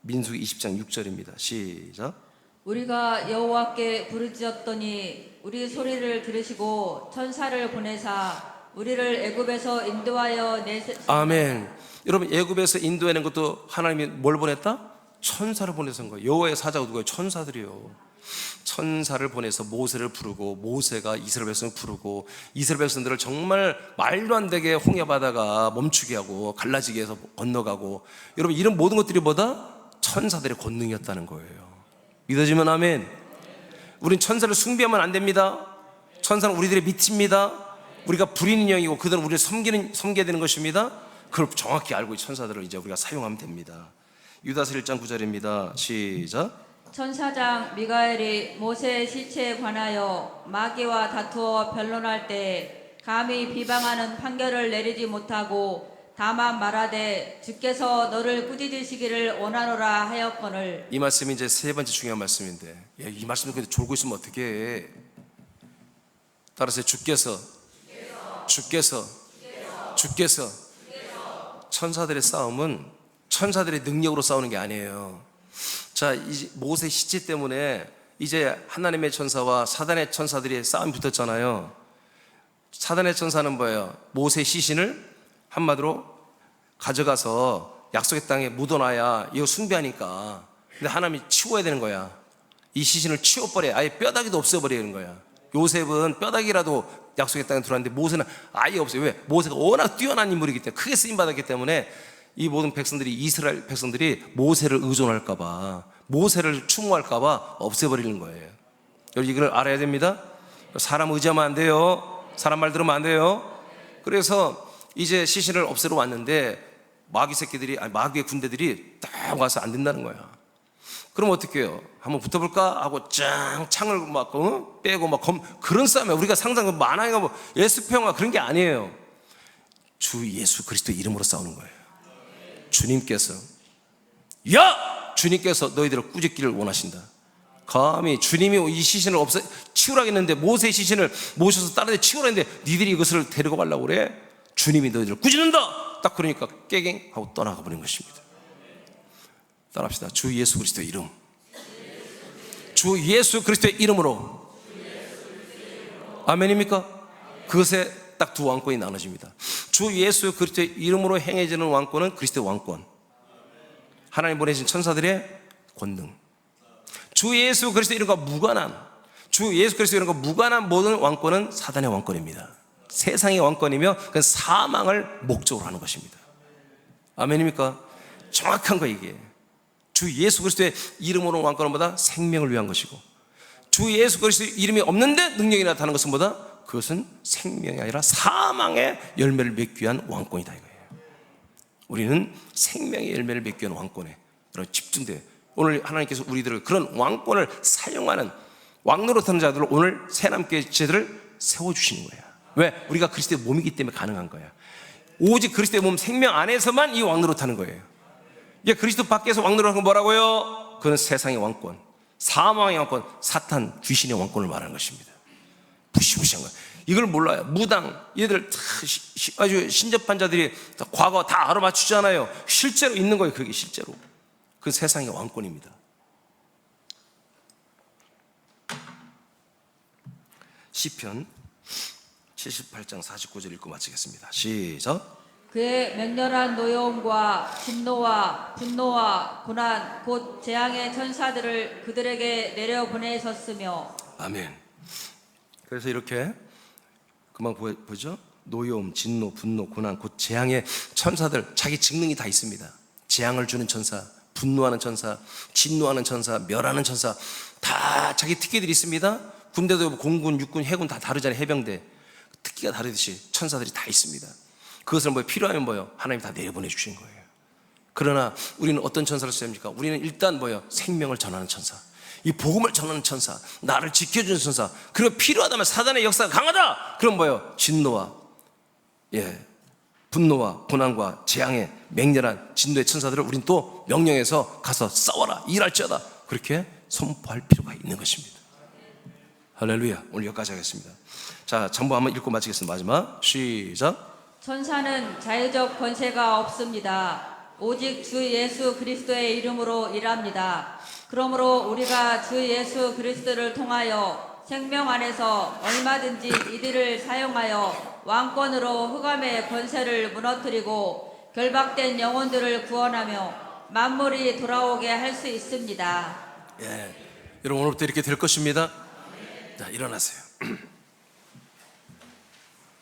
민수기 20장 6절입니다. 시작. 우리가 여호와께 부르짖었더니 우리 소리를 들으시고 천사를 보내사 우리를 애굽에서 인도하여 아멘. 여러분 애굽에서 인도하는 것도 하나님이 뭘 보냈다? 천사를 보내서 한 거예요. 여호와의 사자가 누구예요? 천사들이요. 천사를 보내서 모세를 부르고 모세가 이스라엘 백성을 부르고 이스라엘 백성들을 정말 말도 안 되게 홍해 바다가 멈추게 하고 갈라지게 해서 건너가고, 여러분 이런 모든 것들이 뭐다? 천사들의 권능이었다는 거예요. 믿어지면 아멘. 우린 천사를 숭배하면 안 됩니다. 천사는 우리들의 밑입니다. 우리가 불인 인형이고 그들은 우리를 섬겨야 되는 것입니다. 그걸 정확히 알고 천사들을 이제 우리가 사용하면 됩니다. 유다서 1장 9절입니다. 시작. 천사장 미가엘이 모세의 시체에 관하여 마귀와 다투어 변론할 때 감히 비방하는 판결을 내리지 못하고 다만 말하되 주께서 너를 꾸짖으시기를 원하노라 하였거늘. 이 말씀이 이제 세 번째 중요한 말씀인데, 이 말씀을 근데 졸고 있으면 어떻게 해? 따라서 주께서 천사들의 싸움은 천사들의 능력으로 싸우는 게 아니에요. 자, 이제 모세 시체 때문에 이제 하나님의 천사와 사단의 천사들이 싸움이 붙었잖아요. 사단의 천사는 뭐예요? 모세 시신을 한마디로 가져가서 약속의 땅에 묻어놔야 이거 숭배하니까. 근데 하나님이 치워야 되는 거야. 이 시신을 치워버려. 아예 뼈다귀도 없애버리는 거야. 요셉은 뼈다귀라도 약속의 땅에 들어왔는데 모세는 아예 없어요. 왜? 모세가 워낙 뛰어난 인물이기 때문에, 크게 쓰임받았기 때문에 이 모든 백성들이, 이스라엘 백성들이 모세를 의존할까봐, 모세를 추모할까봐 없애버리는 거예요. 여러분 이걸 알아야 됩니다. 사람 의지하면 안 돼요. 사람 말 들으면 안 돼요. 그래서 이제 시신을 없애러 왔는데 마귀의 군대들이 딱 와서 안 된다는 거야. 그럼 어떻게 해요? 한번 붙어볼까? 하고 창을 막 빼고 막 그런 싸움이야. 우리가 상상 만화가 뭐 예수표 영화 그런 게 아니에요. 주 예수 그리스도 이름으로 싸우는 거예요. 주님께서 너희들을 꾸짖기를 원하신다. 감히 주님이 이 시신을 치우라고 했는데, 모세의 시신을 모셔서 다른 데 치우라 했는데 니들이 이것을 데리고 가려고 그래? 주님이 너희들을 꾸짖는다. 딱 그러니까 깨갱 하고 떠나가 버린 것입니다. 따라합시다. 주 예수 그리스도의 이름. 주 예수 그리스도의 이름으로 아멘입니까? 그것에 딱 두 왕권이 나눠집니다. 주 예수 그리스도의 이름으로 행해지는 왕권은 그리스도의 왕권, 하나님 보내신 천사들의 권능. 주 예수 그리스도의 이름과 무관한, 주 예수 그리스도의 이름과 무관한 모든 왕권은 사단의 왕권입니다. 세상의 왕권이며 그건 사망을 목적으로 하는 것입니다. 아멘입니까? 정확한 거 이게. 주 예수 그리스도의 이름으로 왕권은 뭐다? 생명을 위한 것이고, 주 예수 그리스도의 이름이 없는데 능력이 나타나는 것은 뭐다? 그것은 생명이 아니라 사망의 열매를 맺기 위한 왕권이다 이거예요. 우리는 생명의 열매를 맺기 위한 왕권에 집중돼요. 오늘 하나님께서 우리들을 그런 왕권을 사용하는 왕노릇하는 자들을 오늘 새남교제들을 세워주시는 거야. 왜? 우리가 그리스도의 몸이기 때문에 가능한 거야. 오직 그리스도의 몸 생명 안에서만 이 왕노릇하는 거예요. 이게 그리스도 밖에서 왕노릇하는 건 뭐라고요? 그건 세상의 왕권, 사망의 왕권, 사탄 귀신의 왕권을 말하는 것입니다. 무시무시한 거예요. 이걸 몰라요. 무당 얘들 아주 신접한 자들이 과거 다 알아맞추잖아요. 실제로 있는 거예요. 그게 실제로 그 세상의 왕권입니다. 시편 78장 49절 읽고 마치겠습니다. 시작. 그의 맹렬한 노여움과 진노와 분노와 고난 곧 재앙의 천사들을 그들에게 내려보내셨으며. 아멘. 그래서 이렇게 금방 보죠? 노여움, 진노, 분노, 고난 곧 재앙의 천사들, 자기 직능이 다 있습니다. 재앙을 주는 천사, 분노하는 천사, 진노하는 천사, 멸하는 천사, 다 자기 특기들이 있습니다. 군대도 공군, 육군, 해군 다 다르잖아요. 해병대 특기가 다르듯이 천사들이 다 있습니다. 그것을 뭐 필요하면 뭐요? 하나님이 다 내려보내 주신 거예요. 그러나 우리는 어떤 천사를 써야 합니까? 우리는 일단 뭐요? 생명을 전하는 천사, 이 복음을 전하는 천사, 나를 지켜주는 천사. 그리고 필요하다면 사단의 역사가 강하다, 그럼 뭐요? 진노와 분노와 고난과 재앙의 맹렬한 진노의 천사들을 우린 또 명령해서 가서 싸워라, 일할지어다, 그렇게 선포할 필요가 있는 것입니다. 할렐루야. 오늘 여기까지 하겠습니다. 자, 전부 한번 읽고 마치겠습니다. 마지막 시작. 천사는 자유적 권세가 없습니다. 오직 주 예수 그리스도의 이름으로 일합니다. 그러므로 우리가 주 예수 그리스도를 통하여 생명 안에서 얼마든지 이들을 사용하여 왕권으로 흑암의 권세를 무너뜨리고 결박된 영혼들을 구원하며 만물이 돌아오게 할 수 있습니다. 여러분 오늘부터 이렇게 될 것입니다. 자, 일어나세요.